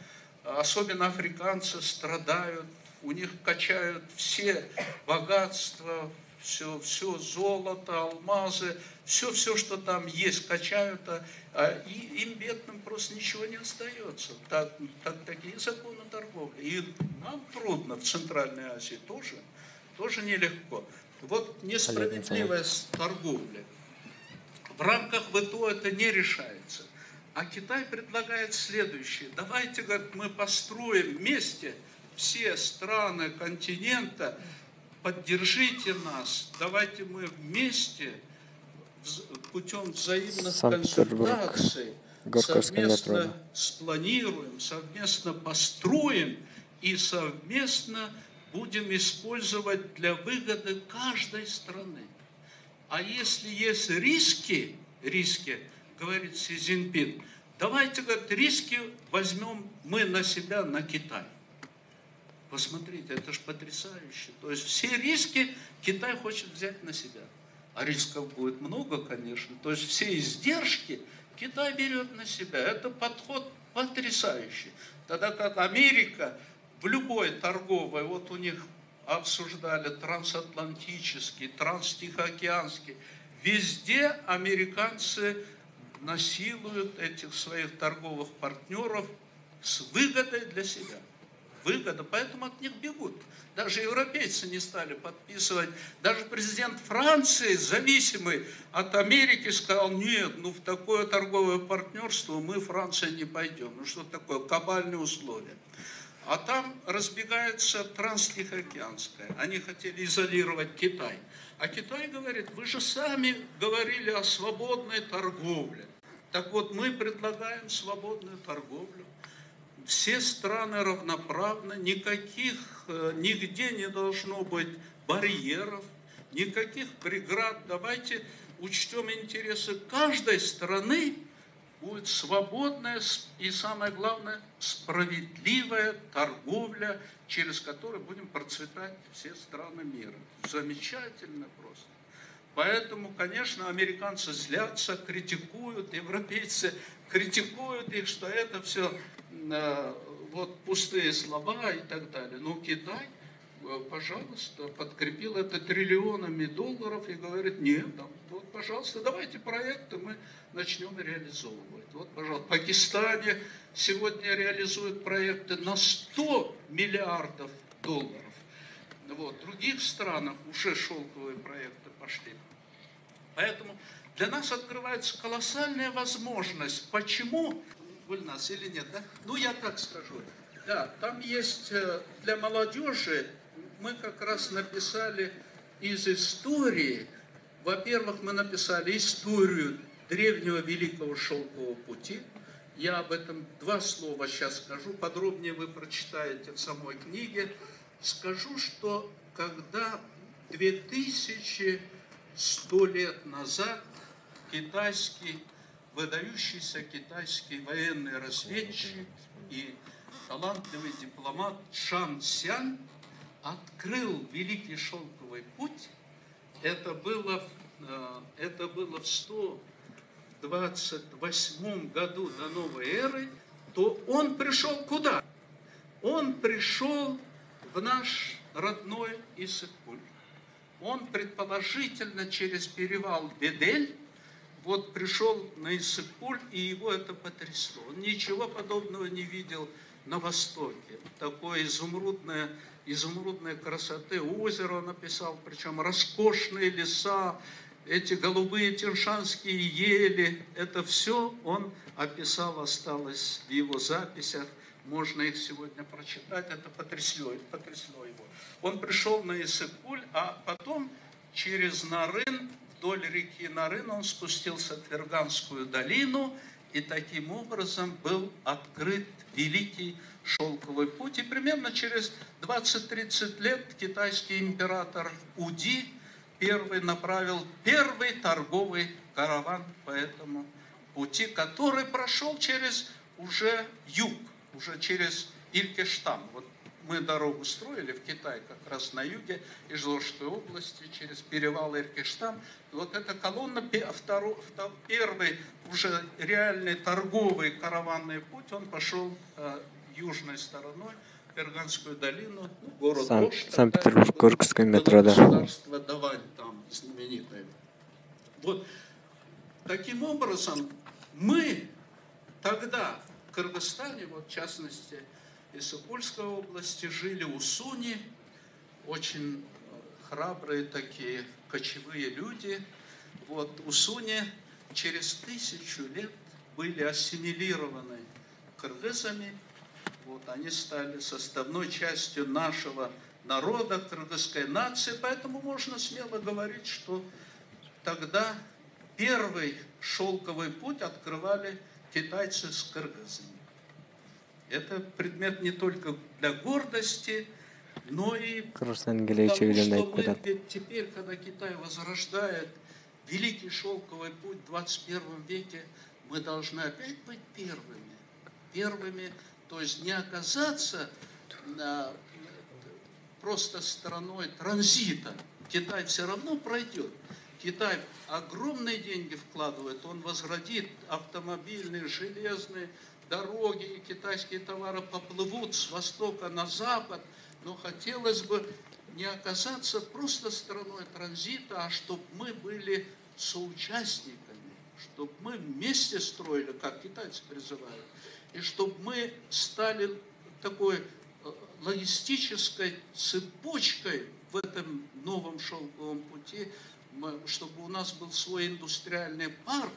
Особенно африканцы страдают, у них качают все богатства, все золото, алмазы, все, что там есть, качают, и им, бедным, просто ничего не остается. Такие законы торговли. И нам трудно в Центральной Азии тоже нелегко. Вот несправедливая торговля. В рамках ВТО это не решается. А Китай предлагает следующее. Давайте, говорит, мы построим вместе все страны континента, поддержите нас, давайте мы вместе путем взаимных консультаций совместно спланируем, совместно построим и совместно будем использовать для выгоды каждой страны. А если есть риски, говорит Си Цзиньпин, давайте, говорит, риски возьмем мы на себя, на Китай. Посмотрите, это же потрясающе. То есть все риски Китай хочет взять на себя. А рисков будет много, конечно. То есть все издержки Китай берет на себя. Это подход потрясающий. Тогда как Америка в любой торговой, вот у них обсуждали трансатлантический, транстихоокеанский, везде американцы насилуют этих своих торговых партнеров с выгодой для себя. Выгода, поэтому от них бегут. Даже европейцы не стали подписывать. Даже президент Франции, зависимый от Америки, сказал, нет, в такое торговое партнерство мы, Франция, не пойдем. Что такое? Кабальные условия. А там разбегается транстихоокеанское. Они хотели изолировать Китай. А Китай говорит, вы же сами говорили о свободной торговле. Так вот, мы предлагаем свободную торговлю. Все страны равноправны, нигде не должно быть барьеров, никаких преград. Давайте учтем интересы каждой страны, будет свободная и, самое главное, справедливая торговля, через которую будем процветать все страны мира. Замечательно просто. Поэтому, конечно, американцы злятся, критикуют, европейцы критикуют их, что это все вот пустые слова и так далее. Но Китай, пожалуйста, подкрепил это триллионами долларов и говорит, нет, вот, пожалуйста, давайте проекты мы начнем реализовывать. Вот, пожалуйста, в Пакистане сегодня реализуют проекты на 100 миллиардов долларов. Вот, в других странах уже шелковые проекты пошли. Поэтому для нас открывается колоссальная возможность. Почему? Гульнас или нет, да? Я так скажу. Да, там есть для молодежи, мы как раз написали из истории, во-первых, мы написали историю древнего Великого Шелкового пути. Я об этом 2 слова сейчас скажу, подробнее вы прочитаете в самой книге. Скажу, что когда 2100 лет назад выдающийся китайский военный разведчик и талантливый дипломат Чжан Сян открыл Великий Шелковый путь. Это было в 128 году до новой эры. То он пришел куда? Он пришел в наш родной Иссык-Куль. Он предположительно через перевал Бедель пришел на Иссык-Куль, и его это потрясло. Он ничего подобного не видел на Востоке. Такой изумрудной красоты озеро он описал, причем роскошные леса, эти голубые тяньшанские ели, это все он описал, осталось в его записях. Можно их сегодня прочитать, это потрясло его. Он пришел на Иссык-Куль, а потом через Нарын, вдоль реки Нарын, он спустился в Ферганскую долину, и таким образом был открыт Великий Шелковый путь. И примерно через 20-30 лет китайский император Уди первый направил первый торговый караван по этому пути, который прошел через уже юг, уже через Илькештан. Вот мы дорогу строили в Китай как раз на юге Ижевской области, через перевал Иркештан. Вот эта колонна, первый уже реальный торговый караванный путь, он пошел южной стороной, в Ферганскую долину, город Ош. Санкт-Петербургское метро, да. Государство Давань там знаменитое. Вот таким образом мы тогда в Кыргызстане, в частности, Иссык-Кульской области, жили усуни, очень храбрые такие кочевые люди. Усуни через 1000 лет были ассимилированы кыргызами. Они стали составной частью нашего народа, кыргызской нации. Поэтому можно смело говорить, что тогда первый шелковый путь открывали китайцы с кыргызами. Это предмет не только для гордости, но и потому, что мы ведь теперь, когда Китай возрождает Великий Шелковый путь в 21 веке, мы должны опять быть первыми, то есть не оказаться просто страной транзита. Китай все равно пройдет. Китай огромные деньги вкладывает, он возродит автомобильные, железные дороги, и китайские товары поплывут с востока на запад, но хотелось бы не оказаться просто страной транзита, а чтобы мы были соучастниками, чтобы мы вместе строили, как китайцы призывают, и чтобы мы стали такой логистической цепочкой в этом новом шелковом пути, чтобы у нас был свой индустриальный парк,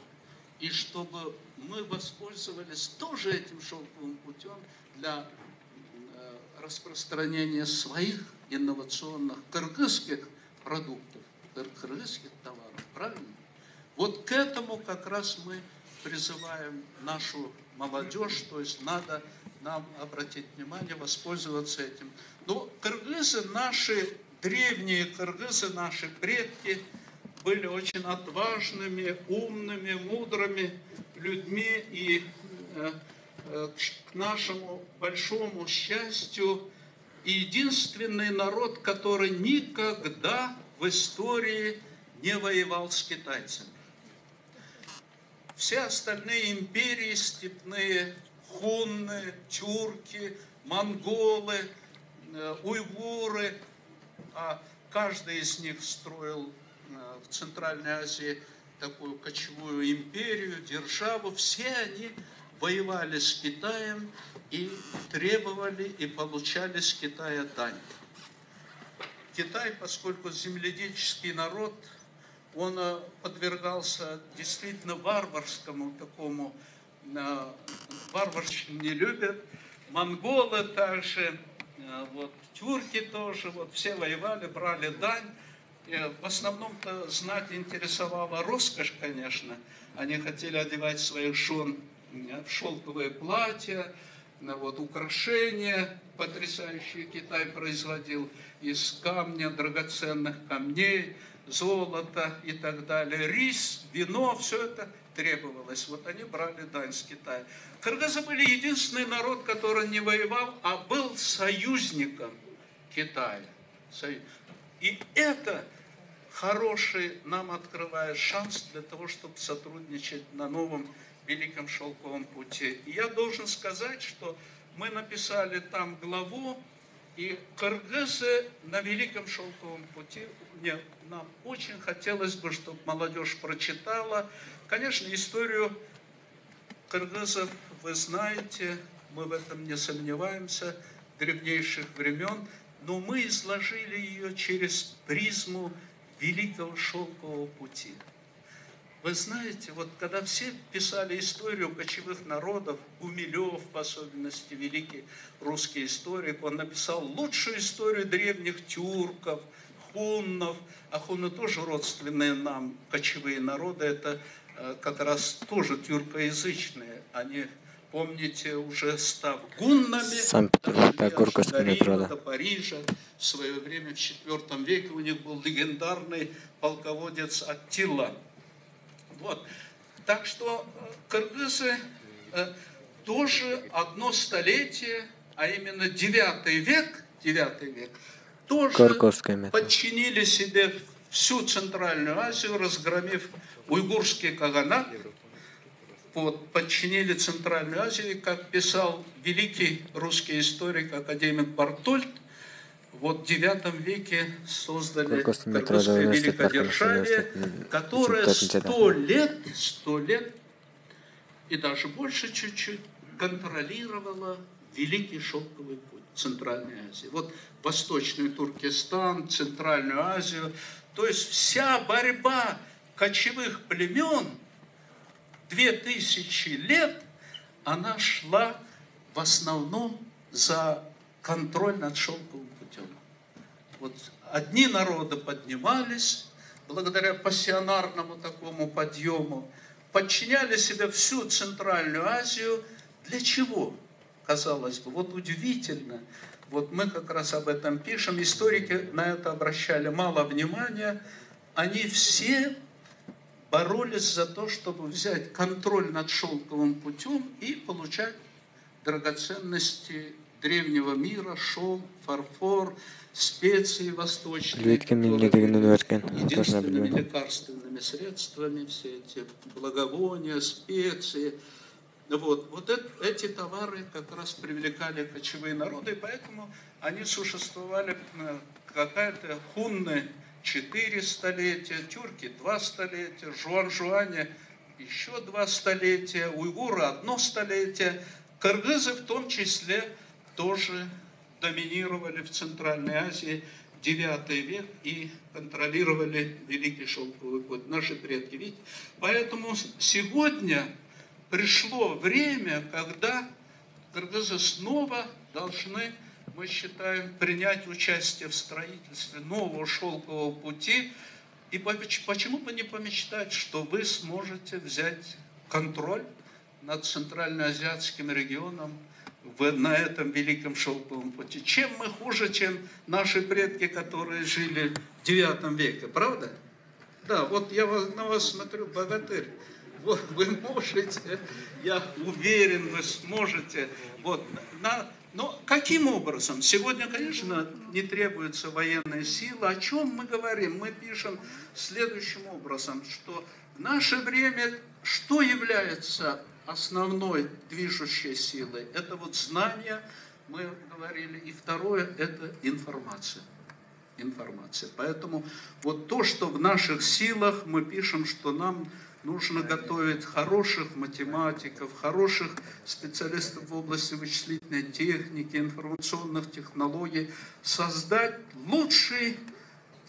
и чтобы мы воспользовались тоже этим шелковым путем для распространения своих инновационных кыргызских продуктов, кыргызских товаров. Правильно? К этому как раз мы призываем нашу молодежь, то есть надо нам обратить внимание, воспользоваться этим. Но кыргызы, наши древние кыргызы, наши предки, были очень отважными, умными, мудрыми людьми, и к нашему большому счастью, единственный народ, который никогда в истории не воевал с китайцами. Все остальные империи степные, хунны, тюрки, монголы, уйгуры, каждый из них строил в Центральной Азии такую кочевую империю, державу. Все они воевали с Китаем и требовали и получали с Китая дань. Китай, поскольку земледельческий народ, он подвергался действительно варварскому такому, варварщину не любят, монголы также, тюрки тоже, все воевали, брали дань. В основном-то знать интересовала роскошь, конечно. Они хотели одевать своих жен в шелковые платья, Вот, украшения потрясающие Китай производил из камня, драгоценных камней, золота и так далее. Рис, вино, все это требовалось. Вот они брали дань с Китая. Кыргызы были единственный народ, который не воевал, а был союзником Китая. И это хороший нам открывает шанс для того, чтобы сотрудничать на новом Великом Шелковом пути. И я должен сказать, что мы написали там главу, и кыргызы на Великом Шелковом пути, нам очень хотелось бы, чтобы молодежь прочитала. Конечно, историю кыргызов вы знаете, мы в этом не сомневаемся, древнейших времен, но мы изложили ее через призму Великого Шелкового пути. Вы знаете, вот когда все писали историю кочевых народов, Гумилев, в особенности, великий русский историк, он написал лучшую историю древних тюрков, хуннов, а хунны тоже родственные нам кочевые народы, это как раз тоже тюркоязычные. Они, помните, уже став гуннами, до Парижа, в свое время, в IV веке, у них был легендарный полководец Аттила. Вот. Так что кыргызы тоже одно столетие, а именно 9 век, тоже подчинили себе всю Центральную Азию, разгромив уйгурский каганат, вот, подчинили Центральную Азию, как писал великий русский историк, академик Бартольд, вот в IX веке создали Кыргызское великодержавие, которое 100 лет и даже больше чуть-чуть контролировало Великий Шелковый путь Центральной Азии. Вот Восточный Туркестан, Центральную Азию. То есть вся борьба кочевых племен 2000 лет, она шла в основном за контроль над шелковым путем. Вот одни народы поднимались благодаря пассионарному такому подъему, подчиняли себе всю Центральную Азию. Для чего? Казалось бы, вот удивительно. Вот мы как раз об этом пишем. Историки на это обращали мало внимания. Они все боролись за то, чтобы взять контроль над шелковым путем и получать драгоценности древнего мира, шелк, фарфор, специи восточные, единственными лекарственными средствами, все эти благовония, специи. Вот эти товары как раз привлекали кочевые народы, и поэтому они существовали, какая-то хунны 4 столетия, тюрки 2 столетия, жуан-жуане еще 2 столетия, уйгуры 1 столетие, кыргызы в том числе тоже доминировали в Центральной Азии 9 век и контролировали Великий Шелковый путь, наши предки. Видите? Поэтому сегодня пришло время, когда кыргызы снова должны, мы считаем, принять участие в строительстве нового шелкового пути. И почему бы не помечтать, что вы сможете взять контроль над центральноазиатским регионом на этом Великом Шелковом пути? Чем мы хуже, чем наши предки, которые жили в IX веке, правда? Да, вот я на вас смотрю, богатырь. Вот, вы можете, я уверен, вы сможете. Вот, но каким образом? Сегодня, конечно, не требуется военная сила. О чем мы говорим? Мы пишем следующим образом, что в наше время что является основной движущей силой? Это вот знание, мы говорили. И второе – это информация. Поэтому вот то, что в наших силах, мы пишем, что нам нужно готовить хороших математиков, хороших специалистов в области вычислительной техники, информационных технологий, создать лучший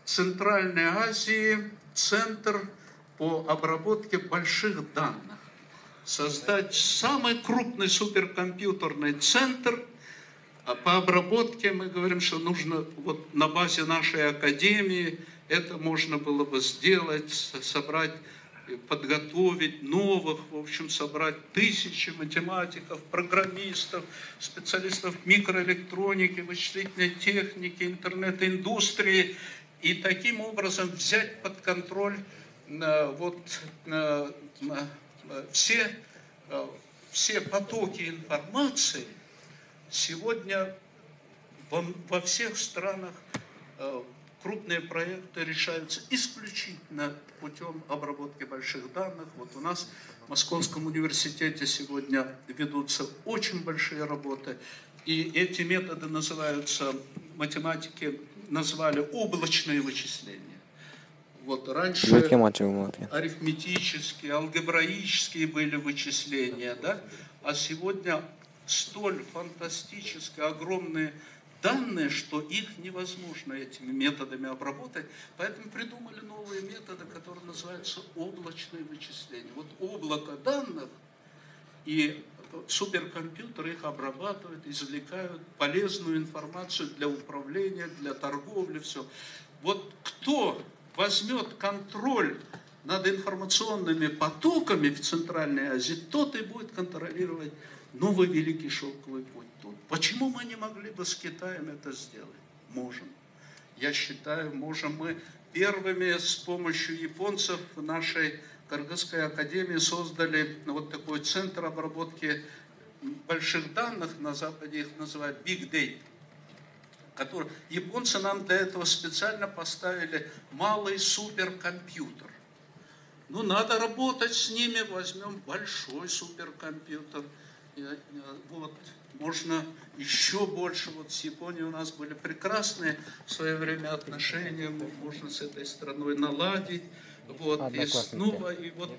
в Центральной Азии центр по обработке больших данных, создать самый крупный суперкомпьютерный центр по обработке. Мы говорим, что нужно вот на базе нашей академии, это можно было бы сделать, собрать подготовить новых, в общем, собрать тысячи математиков, программистов, специалистов микроэлектроники, вычислительной техники, интернет-индустрии, и таким образом взять под контроль все потоки информации. Сегодня во всех странах крупные проекты решаются исключительно путем обработки больших данных. Вот у нас в Московском университете сегодня ведутся очень большие работы. И эти методы называются, математики назвали облачные вычисления. Вот раньше арифметические, алгебраические были вычисления, да? А сегодня столь фантастически огромные данные, что их невозможно этими методами обработать. Поэтому придумали новые методы, которые называются облачные вычисления. Вот облако данных, и суперкомпьютеры их обрабатывают, извлекают полезную информацию для управления, для торговли, все. Вот кто возьмет контроль над информационными потоками в Центральной Азии, тот и будет контролировать новый Великий Шелковый путь тут. Почему мы не могли бы с Китаем это сделать? Можем. Я считаю, можем. Мы первыми с помощью японцев в нашей Кыргызской академии создали вот такой центр обработки больших данных, на Западе их называют Big Data. Японцы нам для этого специально поставили малый суперкомпьютер. Ну, надо работать с ними, возьмем большой суперкомпьютер. Вот, можно еще больше. Вот с Японией у нас были прекрасные в свое время отношения, можно с этой страной наладить. Вот, и снова, и вот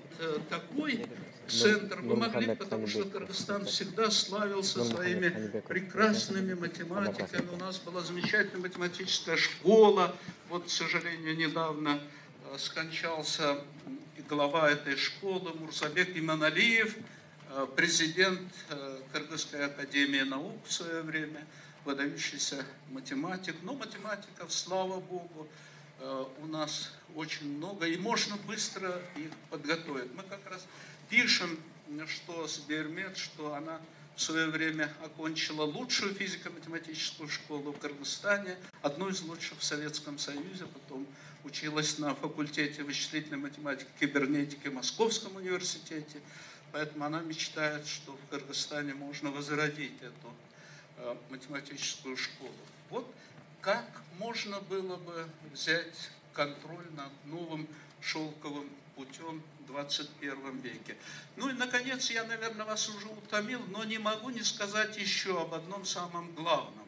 такой центр мы могли, потому что Кыргызстан всегда славился своими прекрасными математиками. У нас была замечательная математическая школа. Вот, к сожалению, недавно скончался глава этой школы Мурзабек Иманалиев, президент Кыргызской академии наук в свое время, выдающийся математик. Но математиков, слава богу, у нас очень много, и можно быстро их подготовить. Мы как раз пишем, что с Бермет, что она в свое время окончила лучшую физико-математическую школу в Кыргызстане, одну из лучших в Советском Союзе, потом училась на факультете вычислительной математики и кибернетики в Московском университете. Поэтому она мечтает, что в Кыргызстане можно возродить эту математическую школу. Вот как можно было бы взять контроль над новым шелковым путем в 21 веке. Ну и, наконец, я, наверное, вас уже утомил, но не могу не сказать еще об одном самом главном.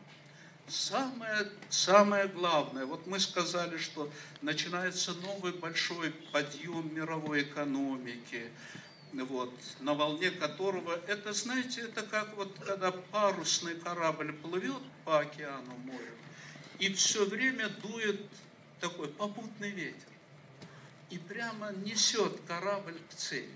Самое главное, вот мы сказали, что начинается новый большой подъем мировой экономики, вот, на волне которого, это, знаете, это как вот, когда парусный корабль плывет по океану, морю, и все время дует такой попутный ветер, и прямо несет корабль к цели.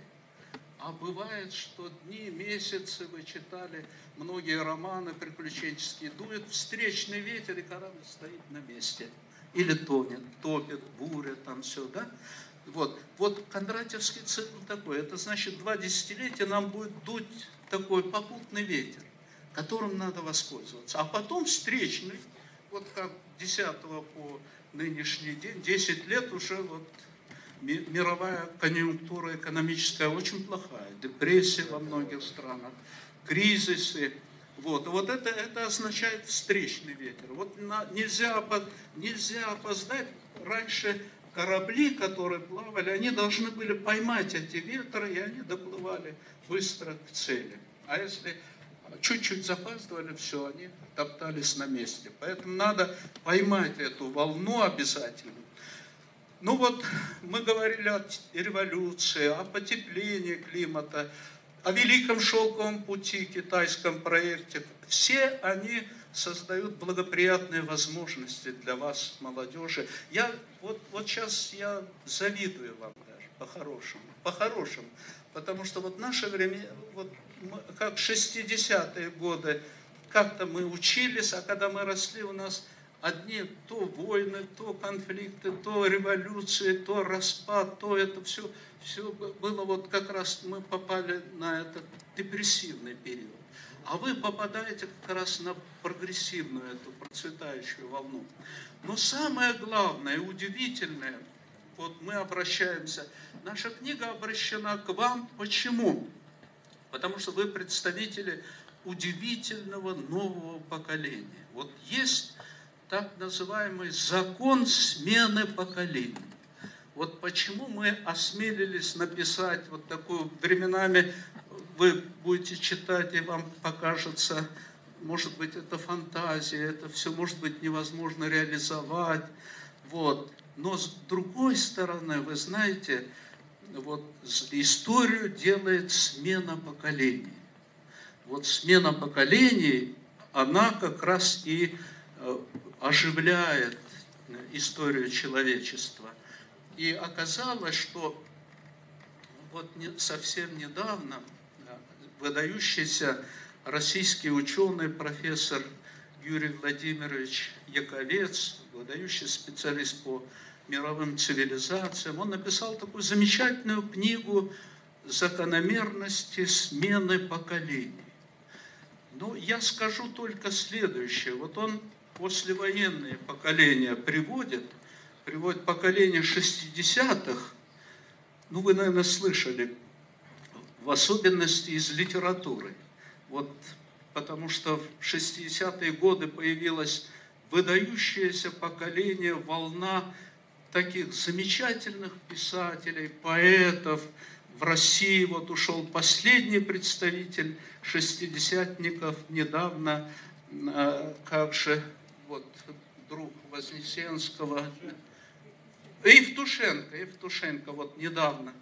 А бывает, что дни, месяцы, вы читали многие романы приключенческие, дует встречный ветер, и корабль стоит на месте. Или тонет, топит, буря, там все, да? Вот Кондратьевский цикл такой. Это значит, 2 десятилетия нам будет дуть такой попутный ветер, которым надо воспользоваться. А потом встречный, вот как 10 по нынешний день, 10 лет уже вот мировая конъюнктура экономическая очень плохая, депрессия во многих странах, кризисы. Вот это означает встречный ветер. Вот нельзя опоздать. Раньше корабли, которые плавали, они должны были поймать эти ветры, и они доплывали быстро к цели. А если чуть-чуть запаздывали, все, они топтались на месте. Поэтому надо поймать эту волну обязательно. Ну вот, мы говорили о революции, о потеплении климата, о Великом Шелковом пути, китайском проекте. Все они создают благоприятные возможности для вас, молодежи. Вот сейчас я завидую вам даже, по-хорошему. Потому что вот наше время, вот как 60-е годы, как-то мы учились, а когда мы росли, у нас одни то войны, то конфликты, то революции, то распад, то это все было вот как раз мы попали на этот депрессивный период. А вы попадаете как раз на прогрессивную, эту процветающую волну. Но самое главное, удивительное, вот мы обращаемся, наша книга обращена к вам. Почему? Потому что вы представители удивительного нового поколения. Вот есть так называемый закон смены поколений. Вот почему мы осмелились написать вот такую, временами вы будете читать, и вам покажется, может быть, это фантазия, это все, может быть, невозможно реализовать. Вот. Но с другой стороны, вы знаете, вот историю делает смена поколений. Вот смена поколений, она как раз и оживляет историю человечества. И оказалось, что вот совсем недавно выдающийся российский ученый, профессор Юрий Владимирович Яковец, выдающий специалист по мировым цивилизациям, он написал такую замечательную книгу «Закономерности смены поколений». Ну, я скажу только следующее. Вот он послевоенные поколения приводит поколение 60-х, ну, вы, наверное, слышали, в особенности из литературы. Вот, потому что в 60-е годы появилось выдающееся поколение, волна таких замечательных писателей, поэтов. В России вот ушел последний представитель шестидесятников недавно, как же, вот, друг Вознесенского, Евтушенко вот недавно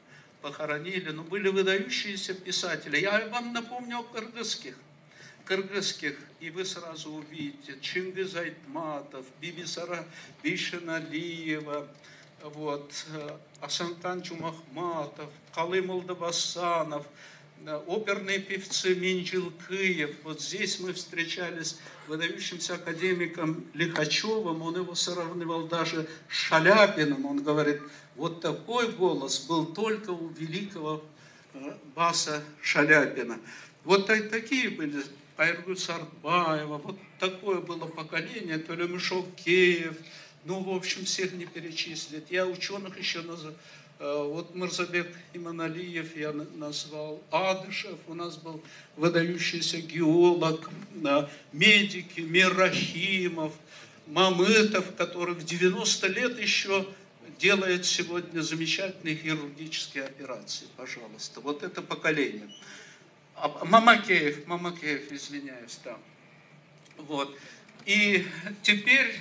похоронили, но были выдающиеся писатели. Я вам напомню о кыргызских, и вы сразу увидите Чингиз Айтматов, Бибисара Бишеналиева, вот, Асанкан Чумахматов, Калым Молдавасанов, оперные певцы Минджилкыев. Вот здесь мы встречались с выдающимся академиком Лихачевым, он его сравнивал даже с Шаляпиным. Он говорит, вот такой голос был только у великого баса Шаляпина. Вот такие были, Пайргуль Сарбаева, вот такое было поколение, Толем Шокеев. Ну, в общем, всех не перечислить. Я ученых еще назвал. Вот Мырзабек Иманалиев я назвал, Адышев, у нас был выдающийся геолог, медики, Миррахимов, Мамытов, который в 90 лет еще делает сегодня замечательные хирургические операции, пожалуйста. Вот это поколение. Мамакеев, извиняюсь, там. Вот. И теперь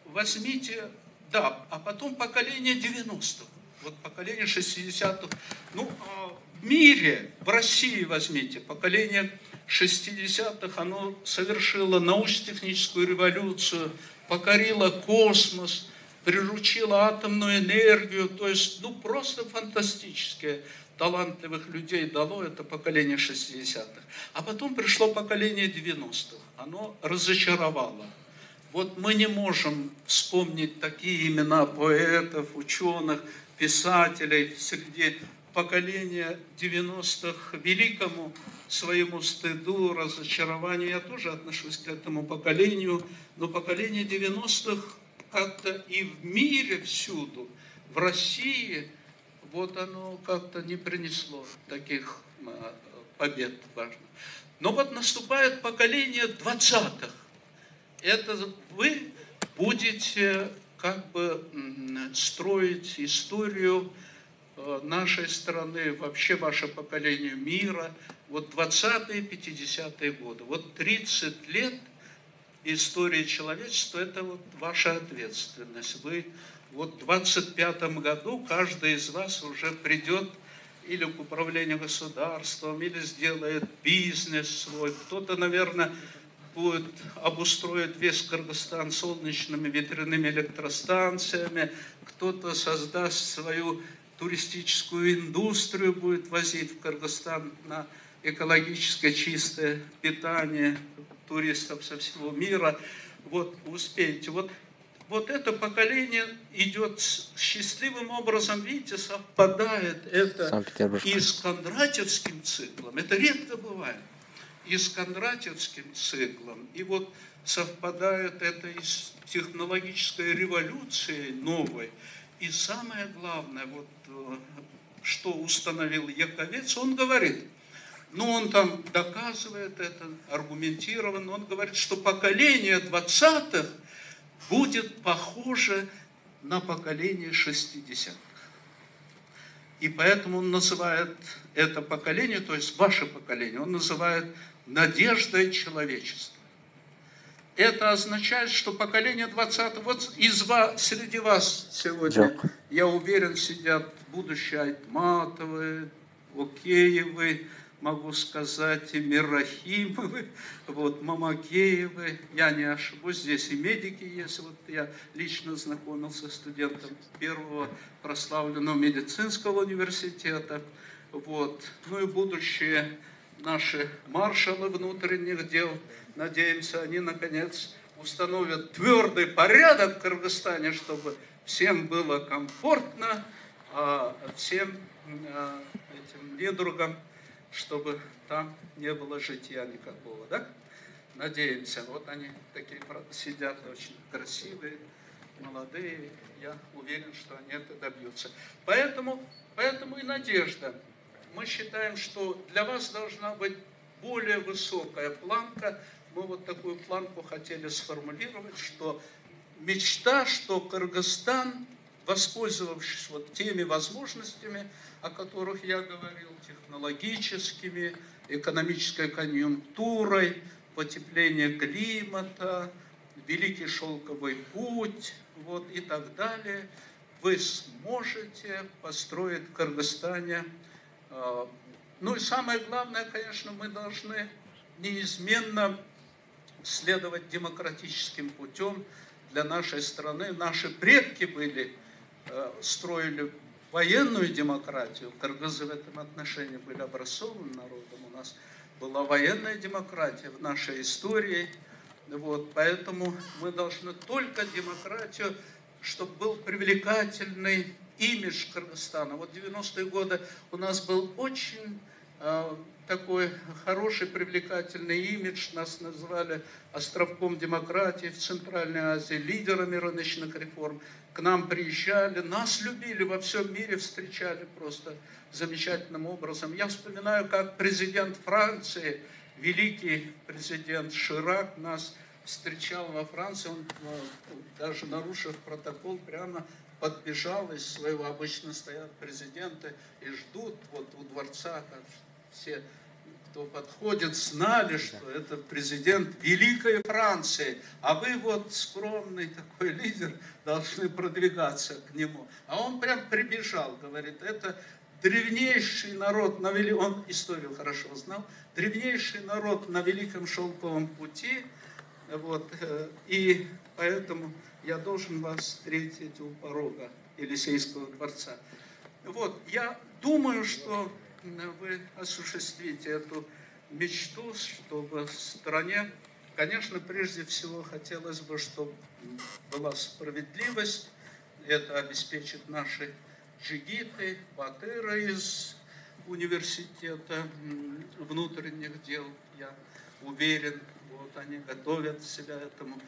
возьмите, да, а потом поколение 90-х. Вот поколение 60-х. Ну, а в мире, в России возьмите, поколение 60-х, оно совершило научно-техническую революцию, покорило космос, приручило атомную энергию. То есть, ну, просто фантастические, талантливых людей дало это поколение 60-х. А потом пришло поколение 90-х. Оно разочаровало. Вот мы не можем вспомнить такие имена поэтов, ученых, писателей среди поколения 90-х великому своему стыду, разочарованию. Я тоже отношусь к этому поколению, но поколение 90-х как-то и в мире всюду, в России, вот оно как-то не принесло таких побед важных. Но вот наступает поколение 20-х. Это вы будете как бы строить историю нашей страны, вообще ваше поколение мира, вот 20-е, 50-е годы. Вот 30 лет истории человечества – это вот ваша ответственность. Вы вот в 25-м году каждый из вас уже придет или к управлению государством, или сделает бизнес свой. Кто-то, наверное, будет обустроить весь Кыргызстан солнечными ветряными электростанциями, кто-то создаст свою туристическую индустрию, будет возить в Кыргызстан на экологически чистое питание туристов со всего мира. вот успеете. Вот это поколение идет счастливым образом, видите, совпадает это и с кондратьевским циклом. Это редко бывает. И с кондратьевским циклом. И вот совпадает это и с технологической революцией новой. И самое главное, вот что установил Яковец, он говорит, он там доказывает это, аргументированно, он говорит, что поколение 20-х будет похоже на поколение 60-х. И поэтому он называет это поколение, то есть ваше поколение, он называет надеждой человечества. Это означает, что поколение 20-го, вот среди вас сегодня, я уверен, сидят будущие Айтматовы, Океевы, могу сказать, и Миррахимовы, вот, Мамакеевы, я не ошибусь, здесь и медики есть, вот я лично знакомился с студентом первого прославленного медицинского университета, вот, и будущие наши маршалы внутренних дел, надеемся, они наконец установят твердый порядок в Кыргызстане, чтобы всем было комфортно, а всем этим недругам, чтобы там не было житья никакого, да? Надеемся. Вот они такие сидят, очень красивые, молодые. Я уверен, что они это добьются. Поэтому и надежда. Мы считаем, что для вас должна быть более высокая планка. Мы вот такую планку хотели сформулировать, что мечта, что Кыргызстан, воспользовавшись вот теми возможностями, о которых я говорил, технологическими, экономической конъюнктурой, потепление климата, Великий Шелковый путь, вот, и так далее, вы сможете построить в Кыргызстане. И самое главное, конечно, мы должны неизменно следовать демократическим путем для нашей страны. Наши предки строили военную демократию. Кыргызы в этом отношении были образцовым народом. У нас была военная демократия в нашей истории. Вот, поэтому мы должны только демократию, чтобы был привлекательный имидж Кыргызстана. Вот в 90-е годы у нас был очень такой хороший, привлекательный имидж. Нас назвали островком демократии в Центральной Азии, лидерами рыночных реформ. К нам приезжали, нас любили, во всем мире встречали просто замечательным образом. Я вспоминаю, как президент Франции, великий президент Ширак, нас встречал во Франции. Он, даже нарушив протокол, прямо подбежал из своего, обычно стоят президенты и ждут вот у дворца, как все, кто подходит, знали, что это президент Великой Франции, а вы вот скромный такой лидер должны продвигаться к нему. А он прям прибежал, говорит, это древнейший народ, он историю хорошо знал, древнейший народ на Великом Шелковом пути, вот, и поэтому я должен вас встретить у порога Елисейского дворца. Вот, я думаю, что вы осуществите эту мечту, чтобы в стране, конечно, прежде всего хотелось бы, чтобы была справедливость, это обеспечит наши джигиты, батыры из университета внутренних дел, я уверен, вот они готовят себя этому.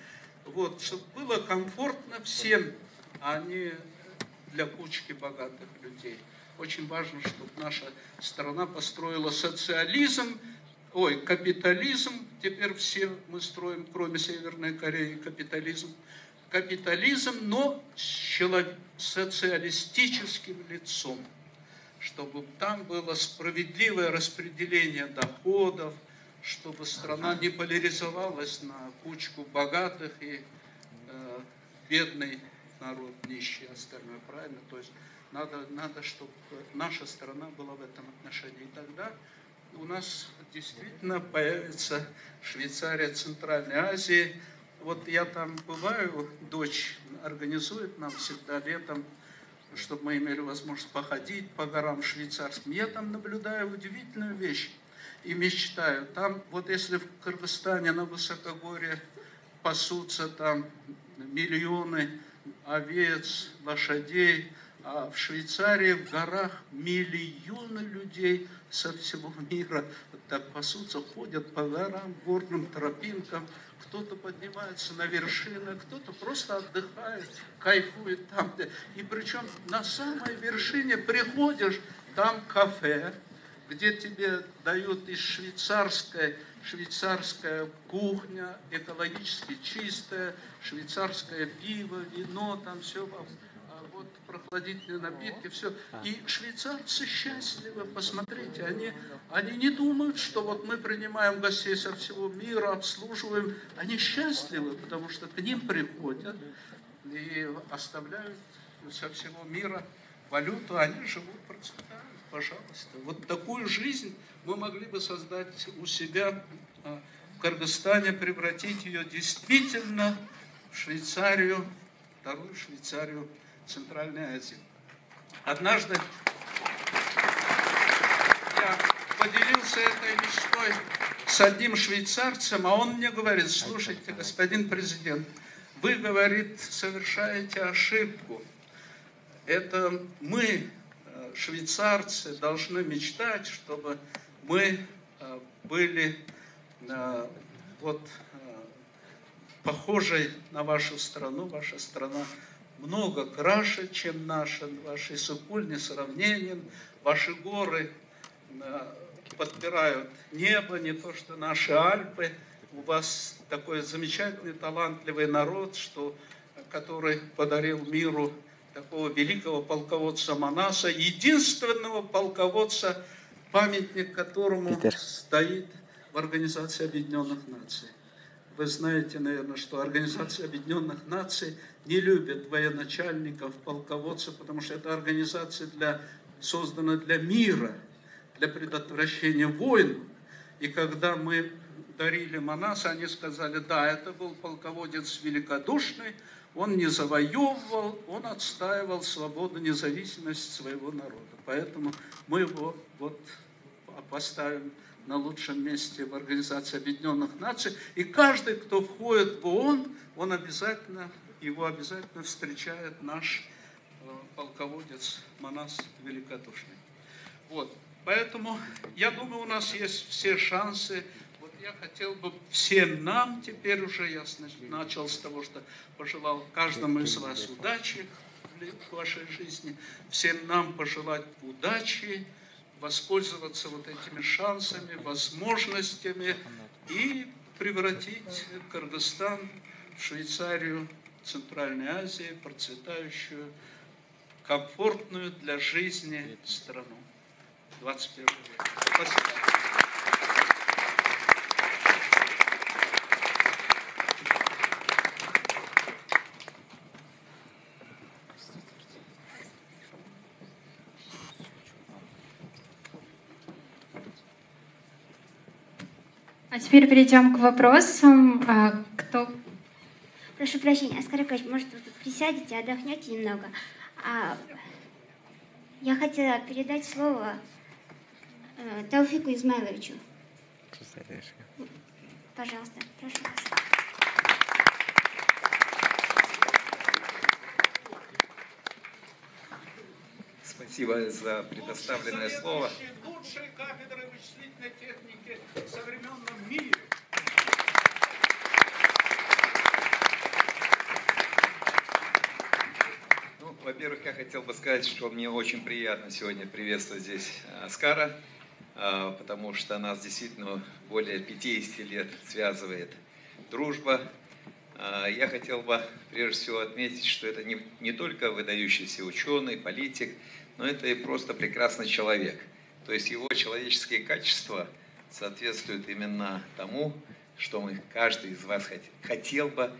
Вот, чтобы было комфортно всем, а не для кучки богатых людей. Очень важно, чтобы наша страна построила капитализм, теперь все мы строим, кроме Северной Кореи, капитализм, но с социалистическим лицом, чтобы там было справедливое распределение доходов, чтобы страна не поляризовалась на кучку богатых и бедный народ, нищий, остальное, правильно? То есть надо, чтобы наша страна была в этом отношении. И тогда у нас действительно появится Швейцария Центральной Азии. Вот я там бываю, дочь организует нам всегда летом, чтобы мы имели возможность походить по горам швейцарским. Я там наблюдаю удивительную вещь и мечтаю. Там, вот если в Кыргызстане на высокогорье пасутся там миллионы овец, лошадей, а в Швейцарии в горах миллионы людей со всего мира так пасутся, ходят по горам, горным тропинкам. Кто-то поднимается на вершины, кто-то просто отдыхает, кайфует там. И причем на самой вершине приходишь, там кафе, где тебе дают из швейцарская кухня, экологически чистая, швейцарское пиво, вино, там все, вот прохладительные напитки, все. И швейцарцы счастливы, посмотрите, они не думают, что вот мы принимаем гостей со всего мира, обслуживаем. Они счастливы, потому что к ним приходят и оставляют со всего мира валюту, они живут, процветают. Пожалуйста. Вот такую жизнь мы могли бы создать у себя в Кыргызстане, превратить ее действительно в Швейцарию, вторую Швейцарию Центральной Азии. Однажды я поделился этой мечтой с одним швейцарцем, а он мне говорит: слушайте, господин президент, вы, говорит, совершаете ошибку. Это мы, швейцарцы, должны мечтать, чтобы мы были вот похожей на вашу страну. Ваша страна много краше, чем наша. Ваш Иссык-Куль несравненен. Ваши горы подпирают небо, не то что наши Альпы. У вас такой замечательный, талантливый народ, который подарил миру такого великого полководца Манаса, единственного полководца, памятник которому стоит в Организации Объединенных Наций. Вы знаете, наверное, что Организация Объединенных Наций не любит военачальников, полководцев, потому что эта организация создана для мира, для предотвращения войн. И когда мы дарили Манаса, они сказали: да, это был полководец великодушный, он не завоевывал, он отстаивал свободу, независимость своего народа. Поэтому мы его вот поставим на лучшем месте в Организации Объединенных Наций. И каждый, кто входит в ООН, его обязательно встречает наш полководец Манас великодушный. Вот. Поэтому, я думаю, у нас есть все шансы. Я хотел бы всем нам, теперь уже я начал с того, что пожелал каждому из вас удачи в вашей жизни, всем нам пожелать удачи, воспользоваться вот этими шансами, возможностями и превратить Кыргызстан в Швейцарию Центральной Азии, процветающую, комфортную для жизни страну 21 века. Спасибо. А теперь перейдем к вопросам. Прошу прощения, Оскар Акаевич, может, вы тут присядете, отдохнете немного? Я хотела передать слово Тауфику Измайловичу. Пожалуйста, прошу вас. Спасибо за предоставленное слово. Лучшие кафедры вычислительной техники в современном мире. Ну, во-первых, я хотел бы сказать, что мне очень приятно сегодня приветствовать здесь Оскара, потому что нас действительно более 50 лет связывает дружба. Я хотел бы прежде всего отметить, что это не только выдающийся ученый, политик, но это и просто прекрасный человек. То есть его человеческие качества соответствуют именно тому, что каждый из вас хотел бы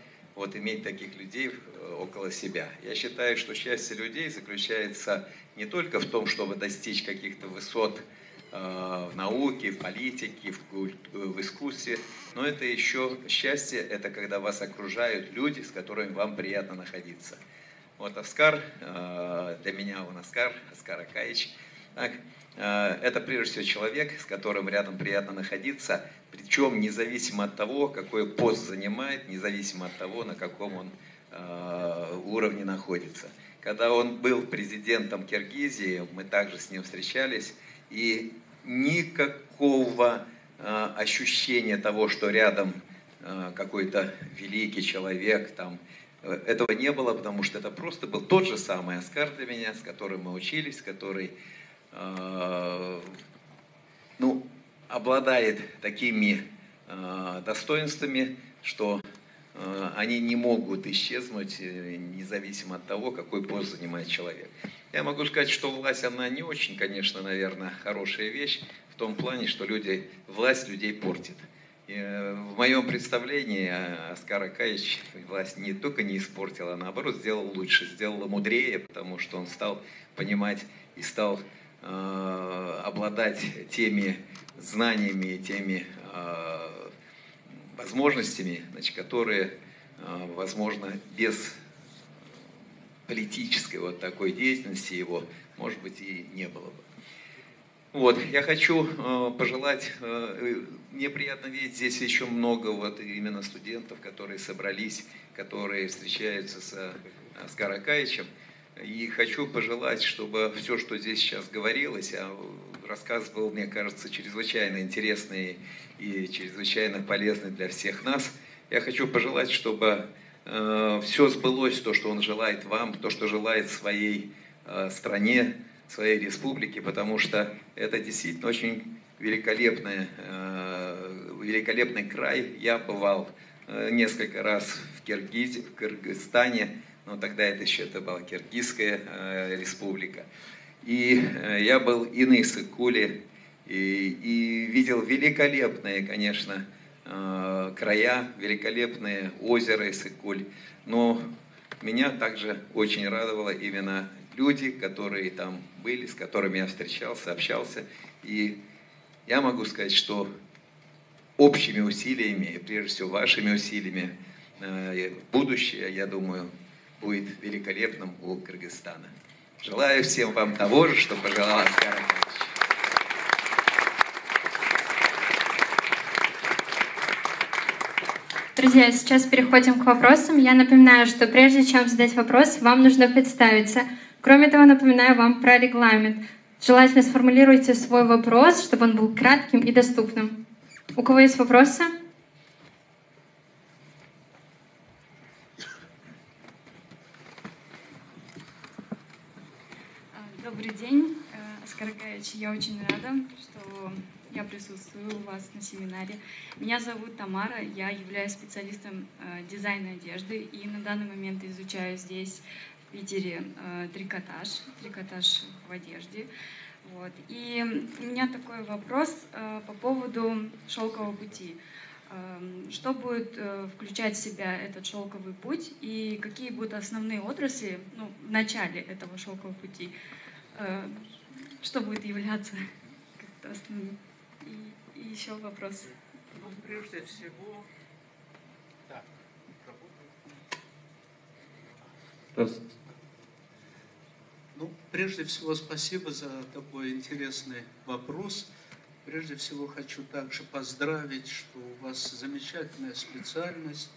иметь таких людей около себя. Я считаю, что счастье людей заключается не только в том, чтобы достичь каких-то высот в науке, в политике, в искусстве, но это еще счастье, это когда вас окружают люди, с которыми вам приятно находиться. Вот Оскар, для меня он Оскар Акаевич, Так? Это прежде всего человек, с которым рядом приятно находиться, причем независимо от того, какой пост занимает, независимо от того, на каком он уровне находится. Когда он был президентом Киргизии, мы также с ним встречались, и никакого ощущения того, что рядом какой-то великий человек, там, этого не было, потому что это просто был тот же самый Оскар для меня, с которым мы учились, который обладает такими достоинствами, что они не могут исчезнуть, независимо от того, какой пост занимает человек. Я могу сказать, что власть, она не очень, конечно, наверное, хорошая вещь, в том плане, что власть людей портит. И в моем представлении Оскар Акаевич власть не только не испортила, а наоборот сделала лучше, сделала мудрее, потому что он стал понимать и стал обладать теми знаниями, теми возможностями, значит, которые, возможно, без политической вот такой деятельности его, может быть, и не было бы. Вот, я хочу пожелать, мне приятно видеть здесь еще много вот именно студентов, которые собрались, которые встречаются с Оскаром Акаевичем. И хочу пожелать, чтобы все, что здесь сейчас говорилось, рассказ был, мне кажется, чрезвычайно интересный и чрезвычайно полезный для всех нас. Я хочу пожелать, чтобы все сбылось, то, что он желает вам, то, что желает своей стране, своей республике, потому что это действительно очень великолепный край. Я бывал несколько раз в Кыргызстане, но тогда это была Киргизская республика. И я был и на Иссык-Куле, и видел великолепные, конечно, края, великолепные озера Иссык-Куль. Но меня также очень радовало именно люди, которые там были, с которыми я встречался, общался. И я могу сказать, что общими усилиями, и прежде всего вашими усилиями, будущее, я думаю, будет великолепным у Кыргызстана. Желаю всем вам того же, что пожелал Оскар Акаевич. Друзья, сейчас переходим к вопросам. Я напоминаю, что прежде чем задать вопрос, вам нужно представиться. Кроме того, напоминаю вам про регламент. Желательно сформулируйте свой вопрос, чтобы он был кратким и доступным. У кого есть вопросы? Добрый день, Оскар Акаевич. Я очень рада, что я присутствую у вас на семинаре. Меня зовут Тамара, я являюсь специалистом дизайна одежды и на данный момент изучаю здесь, в Питере, трикотаж в одежде. Вот. И у меня такой вопрос по поводу шелкового пути. Что будет включать в себя этот шелковый путь и какие будут основные отрасли в начале этого шелкового пути? Что будет являться как-то основным? И еще вопрос. Прежде всего, прежде всего, спасибо за такой интересный вопрос. Прежде всего, хочу также поздравить, что у вас замечательная специальность,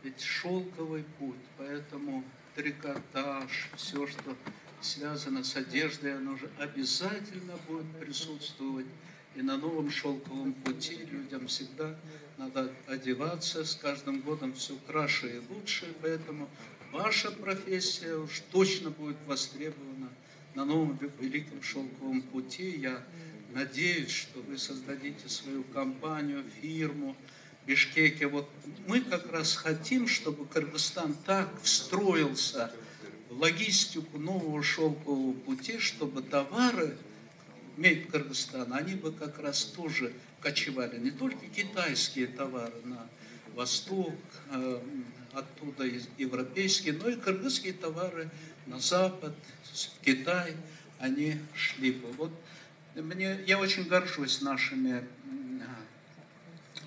ведь шелковый путь, поэтому трикотаж, все, что связано с одеждой, оно же обязательно будет присутствовать. И на новом шелковом пути людям всегда надо одеваться, с каждым годом все краше и лучше, поэтому ваша профессия уж точно будет востребована на новом великом шелковом пути. Я надеюсь, что вы создадите свою компанию, фирму в Бишкеке. Вот мы как раз хотим, чтобы Кыргызстан так встроился в логистику нового шелкового пути, чтобы товары Made Кыргызстан, они бы как раз тоже кочевали. Не только китайские товары на восток, оттуда европейские, но и кыргызские товары на запад, в Китай, они шли бы. Вот я очень горжусь нашими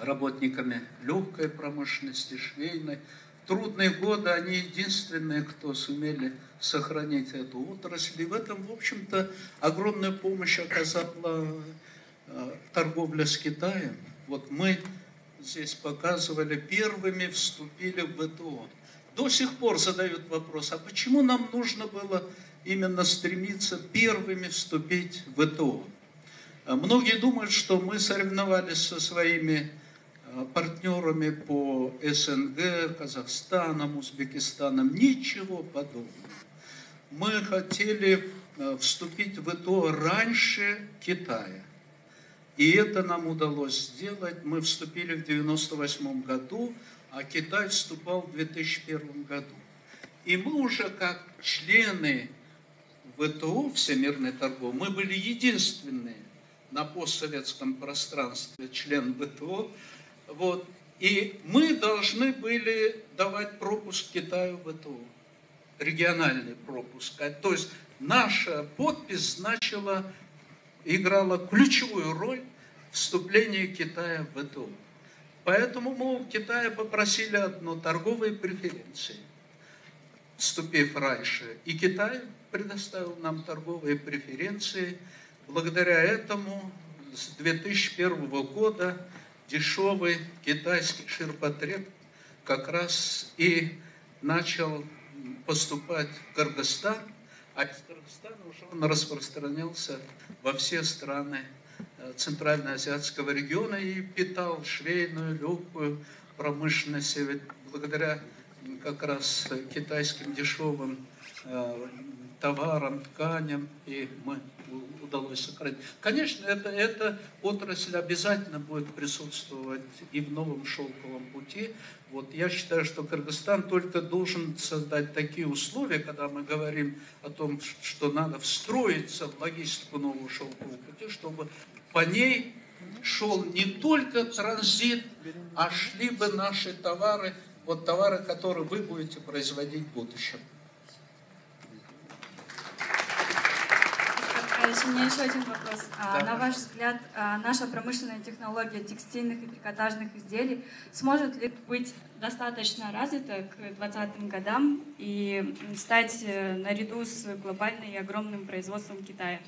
работниками легкой промышленности, швейной, в трудные годы они единственные, кто сумели сохранить эту отрасль. И в этом, в общем-то, огромную помощь оказала торговля с Китаем. Вот мы здесь показывали, первыми вступили в ВТО. До сих пор задают вопрос, а почему нам нужно было именно стремиться первыми вступить в ВТО? Многие думают, что мы соревновались со своими партнерами по СНГ, Казахстаном, Узбекистаном. Ничего подобного. Мы хотели вступить в ВТО раньше Китая. И это нам удалось сделать. Мы вступили в 1998 году, а Китай вступал в 2001 году. И мы уже как члены ВТО, Всемирной торговли, мы были единственные на постсоветском пространстве член ВТО. Вот. И мы должны были давать пропуск Китаю в ВТО. Региональный пропуск. То есть наша подпись играла ключевую роль в вступлении Китая в ВТО. Поэтому мы у Китая попросили одно – торговые преференции, вступив раньше. И Китай предоставил нам торговые преференции. Благодаря этому с 2001 года дешевый китайский ширпотреб как раз и начал поступать в Кыргызстан, а из Кыргызстана уже он распространялся во все страны Центральноазиатского региона и питал швейную, легкую промышленность. Ведь благодаря как раз китайским дешевым товарам, тканям, и мы удалось сохранить. Конечно, эта отрасль обязательно будет присутствовать и в новом шелковом пути. Вот я считаю, что Кыргызстан только должен создать такие условия, когда мы говорим о том, что надо встроиться в логистику нового шелкового пути, чтобы по ней шел не только транзит, а шли бы наши товары, вот товары, которые вы будете производить в будущем. У меня еще один вопрос. Да. На ваш взгляд, наша промышленная технология текстильных и трикотажных изделий сможет ли быть достаточно развита к 2020 годам и стать наряду с глобальным и огромным производством Китая?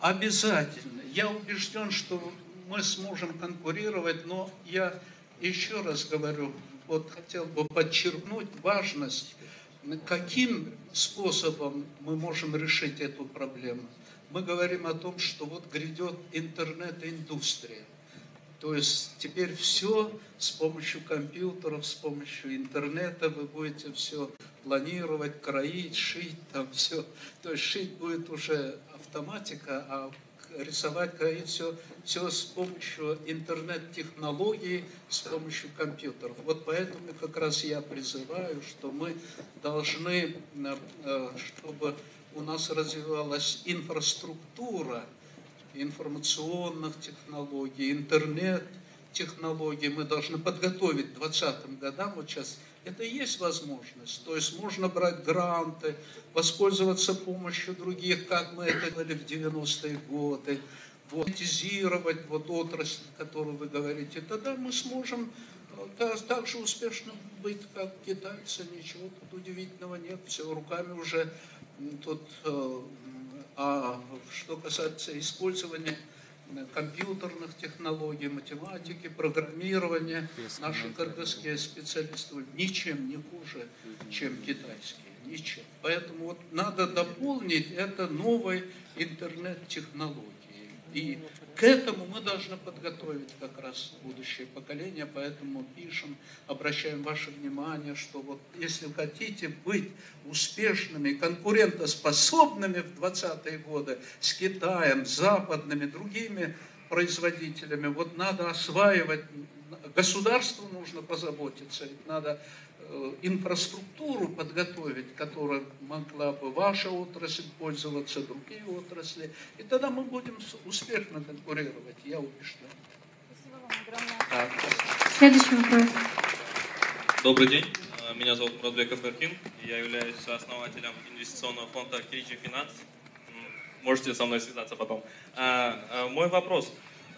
Обязательно. Я убежден, что мы сможем конкурировать, но я еще раз говорю, вот хотел бы подчеркнуть важность, каким способом мы можем решить эту проблему. Мы говорим о том, что вот грядет интернет-индустрия. То есть теперь все с помощью компьютеров, с помощью интернета вы будете все планировать, кроить, шить, там все. То есть шить будет уже автоматика, а рисовать, кроить все с помощью интернет-технологий, с помощью компьютеров. Вот поэтому как раз я призываю, что мы должны, чтобы у нас развивалась инфраструктура информационных технологий, интернет-технологий. Мы должны подготовить к 2020 годам. Вот сейчас это и есть возможность. То есть можно брать гранты, воспользоваться помощью других, как мы это делали в 90-е годы, монетизировать вот отрасль, о которой вы говорите. Тогда мы сможем так же успешно быть, как китайцы. Ничего тут удивительного нет. Все руками уже тут. А что касается использования компьютерных технологий, математики, программирования, наши кыргызские специалисты ничем не хуже, чем китайские. Ничем. Поэтому вот надо дополнить это новой интернет-технологией. И к этому мы должны подготовить как раз будущее поколение, поэтому пишем, обращаем ваше внимание, что вот если вы хотите быть успешными, конкурентоспособными в 20-е годы с Китаем, западными, другими производителями, вот надо осваивать, государству нужно позаботиться, ведь надо инфраструктуру подготовить, которой могла бы ваша отрасль пользоваться, другие отрасли. И тогда мы будем успешно конкурировать, я убежден. Спасибо вам огромное. Следующий вопрос. Добрый день. Меня зовут Муратбеков Эркин. Я являюсь основателем инвестиционного фонда KG Finance. Можете со мной связаться потом. Мой вопрос.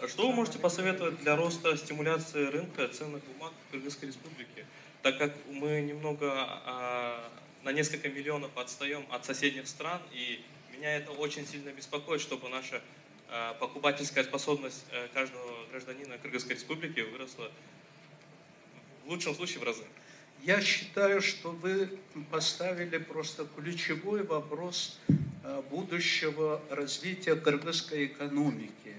Что вы можете посоветовать для роста стимуляции рынка ценных бумаг в Кыргызской республике? так как мы немного на несколько миллионов отстаем от соседних стран, и меня это очень сильно беспокоит, чтобы наша покупательская способность каждого гражданина Кыргызской республики выросла в лучшем случае в разы. Я считаю, что вы поставили просто ключевой вопрос будущего развития кыргызской экономики.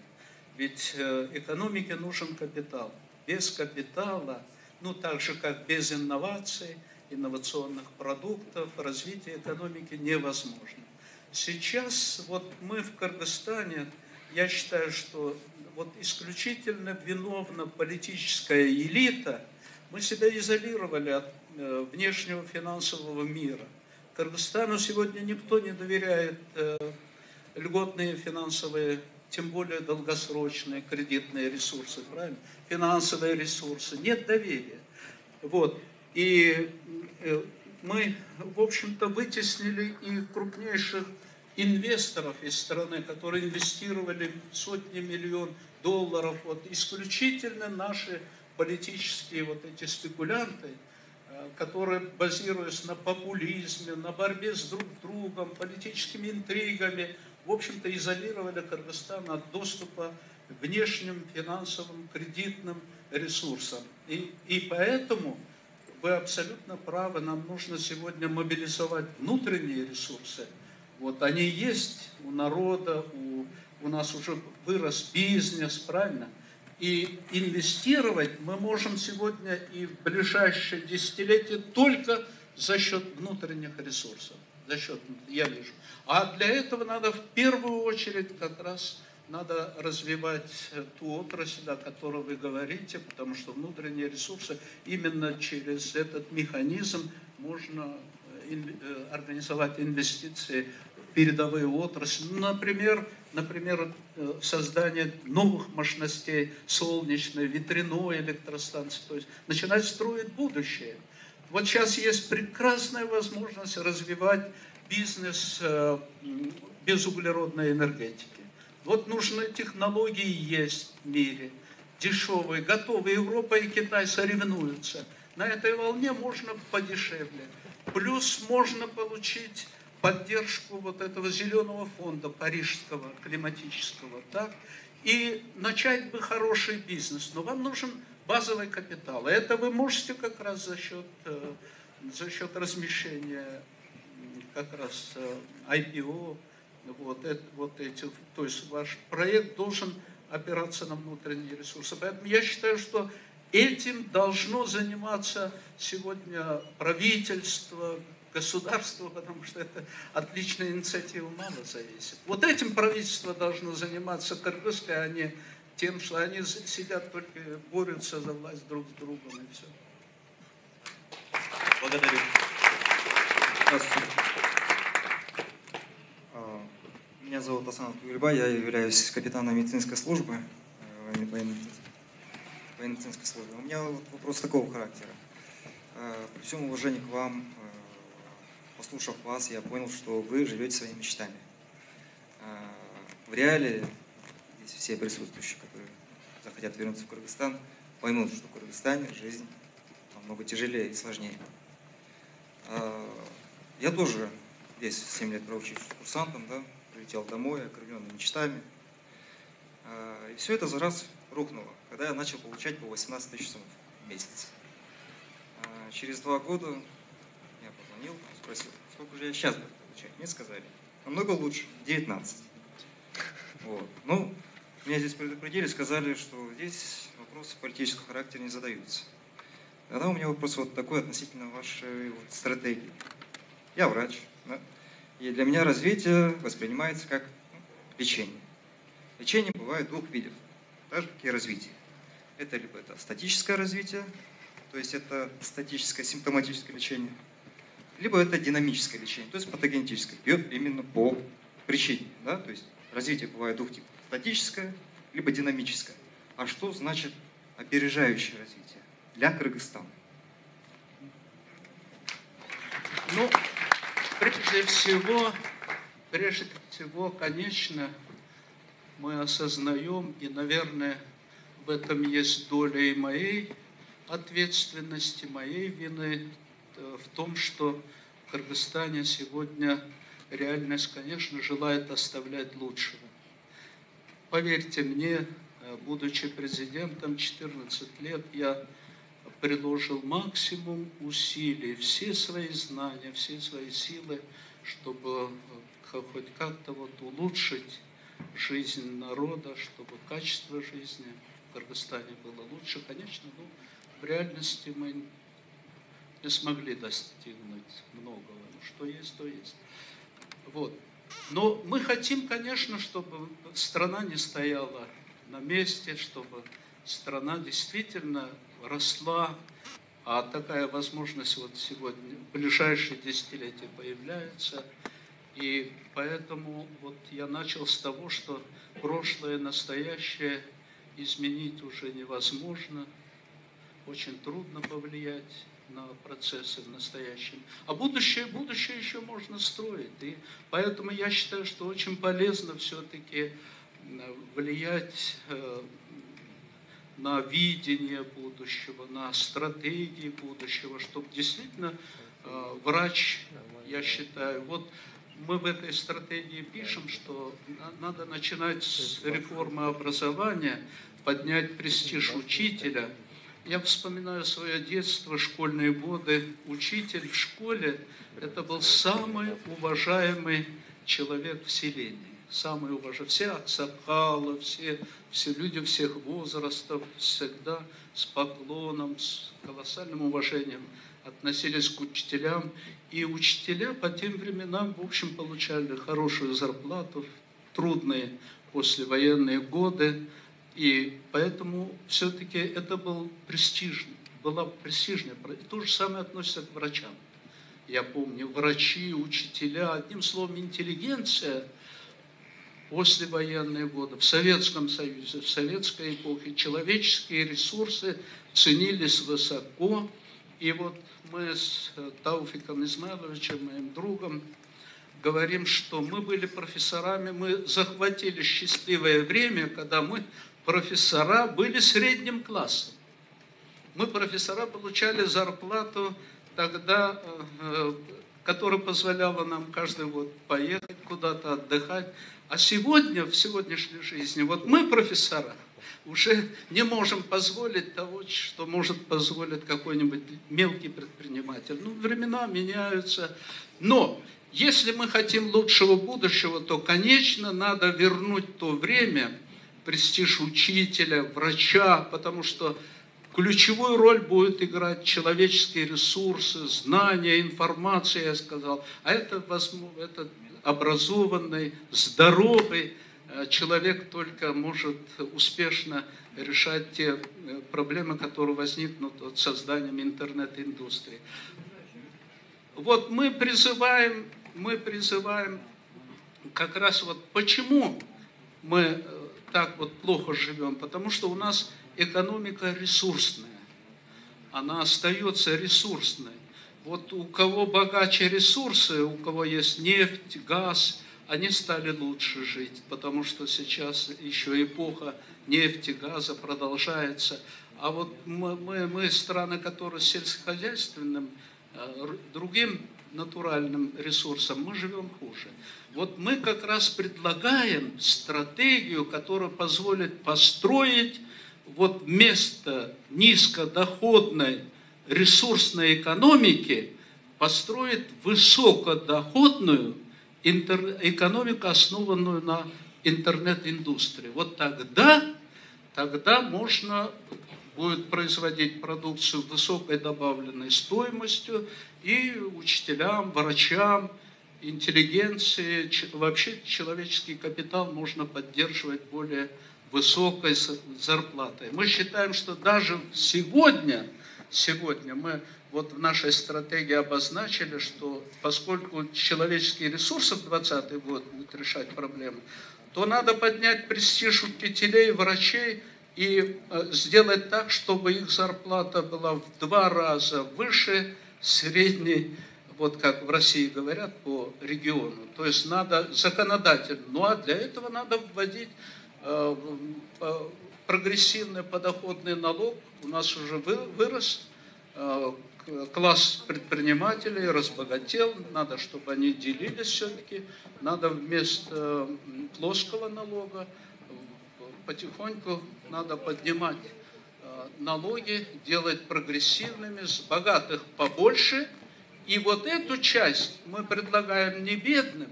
Ведь экономике нужен капитал. Без капитала, ну так же как без инноваций, инновационных продуктов, развитие экономики невозможно. Сейчас вот мы в Кыргызстане, я считаю, что вот исключительно виновна политическая элита. Мы себя изолировали от внешнего финансового мира. Кыргызстану сегодня никто не доверяет льготные финансовые, тем более долгосрочные кредитные ресурсы, правильно? Финансовые ресурсы. Нет доверия. Вот. И мы, в общем-то, вытеснили и крупнейших инвесторов из страны, которые инвестировали сотни миллионов долларов. Вот исключительно наши политические вот эти спекулянты, которые, базируясь на популизме, на борьбе с друг другом, политическими интригами, в общем-то, изолировали Кыргызстан от доступа к внешним финансовым кредитным ресурсам. И поэтому вы абсолютно правы, нам нужно сегодня мобилизовать внутренние ресурсы. Вот они есть у народа, у нас уже вырос бизнес, правильно? И инвестировать мы можем сегодня и в ближайшее десятилетие только за счет внутренних ресурсов. За счет, я вижу. А для этого надо в первую очередь как раз надо развивать ту отрасль, о которой вы говорите, потому что внутренние ресурсы, именно через этот механизм можно организовать инвестиции в передовые отрасли. Например, создание новых мощностей солнечной, ветряной электростанции. То есть начинать строить будущее. Вот сейчас есть прекрасная возможность развивать бизнес безуглеродной энергетики. Вот нужные технологии есть в мире, дешевые, готовые. Европа и Китай соревнуются. На этой волне можно подешевле. Плюс можно получить поддержку вот этого зеленого фонда парижского, климатического, так? И начать бы хороший бизнес. Но вам нужен базовый капитал. И это вы можете как раз за счет размещения как раз IPO, вот эти, то есть ваш проект должен опираться на внутренние ресурсы. Поэтому я считаю, что этим должно заниматься сегодня правительство, государство, потому что это от личной инициативы мало зависит. Вот этим правительство должно заниматься кыргызское, а не тем, что они сидят только борются за власть друг с другом и все. Благодарю. Здравствуйте. Меня зовут Асанов Кугельбай, я являюсь капитаном медицинской службы, военно-медицинской службы. У меня вот вопрос такого характера. При всем уважении к вам, послушав вас, я понял, что вы живете своими мечтами. В реале, здесь все присутствующие, которые захотят вернуться в Кыргызстан, поймут, что в Кыргызстане жизнь намного тяжелее и сложнее. Я тоже здесь 7 лет проучившись курсантом, да, прилетел домой, окрыленный мечтами. И все это за раз рухнуло, когда я начал получать по 18 тысяч сомов в месяц. Через 2 года я позвонил, спросил, сколько же я сейчас буду получать. Мне сказали, намного лучше, 19. Вот. Ну, меня здесь предупредили, сказали, что здесь вопросы политического характера не задаются. Тогда у меня вопрос вот такой относительно вашей вот стратегии. Я врач, да? И для меня развитие воспринимается как лечение. Лечение бывает 2 видов, так же, как и развитие. Это либо это статическое развитие, то есть это статическое симптоматическое лечение, либо это динамическое лечение, то есть патогенетическое, бьет именно по причине. Да? То есть развитие бывает 2 типов, статическое, либо динамическое. А что значит опережающее развитие для Кыргызстана? Ну, прежде всего, конечно, мы осознаем, и, наверное, в этом есть доля и моей ответственности, моей вины в том, что в Кыргызстане сегодня реальность, конечно, желает оставлять лучшего. Поверьте мне, будучи президентом 14 лет, я приложил максимум усилий, все свои знания, все свои силы, чтобы хоть как-то вот улучшить жизнь народа, чтобы качество жизни в Кыргызстане было лучше. Конечно, в реальности мы не смогли достигнуть многого. Что есть, то есть. Вот. Но мы хотим, конечно, чтобы страна не стояла на месте, чтобы страна действительно росла, а такая возможность вот сегодня, в ближайшие десятилетия появляется. И поэтому вот я начал с того, что прошлое, настоящее изменить уже невозможно, очень трудно повлиять на процессы в настоящем. А будущее еще можно строить. И поэтому я считаю, что очень полезно все-таки влиять на видение будущего, на стратегии будущего, чтобы действительно врач, я считаю, вот мы в этой стратегии пишем, что надо начинать с реформы образования, поднять престиж учителя. Я вспоминаю свое детство, школьные годы. Учитель в школе – это был самый уважаемый человек в селении. Самый уважаемый. Все аксакалы, все люди всех возрастов всегда с поклоном, с колоссальным уважением относились к учителям. И учителя по тем временам, в общем, получали хорошую зарплату в трудные послевоенные годы. И поэтому все-таки это был была престижная. И то же самое относится к врачам. Я помню, врачи, учителя, одним словом, интеллигенция послевоенные годы, в Советском Союзе, в советской эпохе человеческие ресурсы ценились высоко. И вот мы с Тауфиком Измайловичем, моим другом, говорим, что мы были профессорами, мы захватили счастливое время, когда мы, профессора, были средним классом. Мы, профессора, получали зарплату тогда, которая позволяла нам каждый год поехать куда-то отдыхать. А сегодня, в сегодняшней жизни, вот мы, профессора, уже не можем позволить того, что может позволить какой-нибудь мелкий предприниматель. Ну, времена меняются. Но если мы хотим лучшего будущего, то, конечно, надо вернуть то время, престиж учителя, врача, потому что ключевую роль будет играть человеческие ресурсы, знания, информация, я сказал. А это образованный, здоровый человек только может успешно решать те проблемы, которые возникнут от созданием интернет-индустрии. Вот мы призываем как раз вот почему мы так вот плохо живем, потому что у нас экономика ресурсная, она остается ресурсной. Вот у кого богаче ресурсы, у кого есть нефть, газ, они стали лучше жить, потому что сейчас еще эпоха нефти, газа продолжается. А вот мы страны, которые сельскохозяйственным, другим натуральным ресурсом, мы живем хуже. Вот мы как раз предлагаем стратегию, которая позволит построить вот вместо низкодоходной ресурсной экономики, построить высокодоходную экономику, основанную на интернет-индустрии. Вот тогда можно будет производить продукцию с высокой добавленной стоимостью, и учителям, врачам, интеллигенции, вообще человеческий капитал можно поддерживать более высокой зарплатой. Мы считаем, что даже сегодня мы вот в нашей стратегии обозначили, что поскольку человеческие ресурсы в 2020 год будут решать проблемы, то надо поднять престиж учителей, врачей и сделать так, чтобы их зарплата была в 2 раза выше средней, вот как в России говорят, по региону. То есть надо законодательно. Ну а для этого надо вводить прогрессивный подоходный налог у нас уже вырос, класс предпринимателей разбогател, надо, чтобы они делились все-таки, надо вместо плоского налога потихоньку надо поднимать налоги, делать прогрессивными, с богатых побольше. И вот эту часть мы предлагаем не бедным,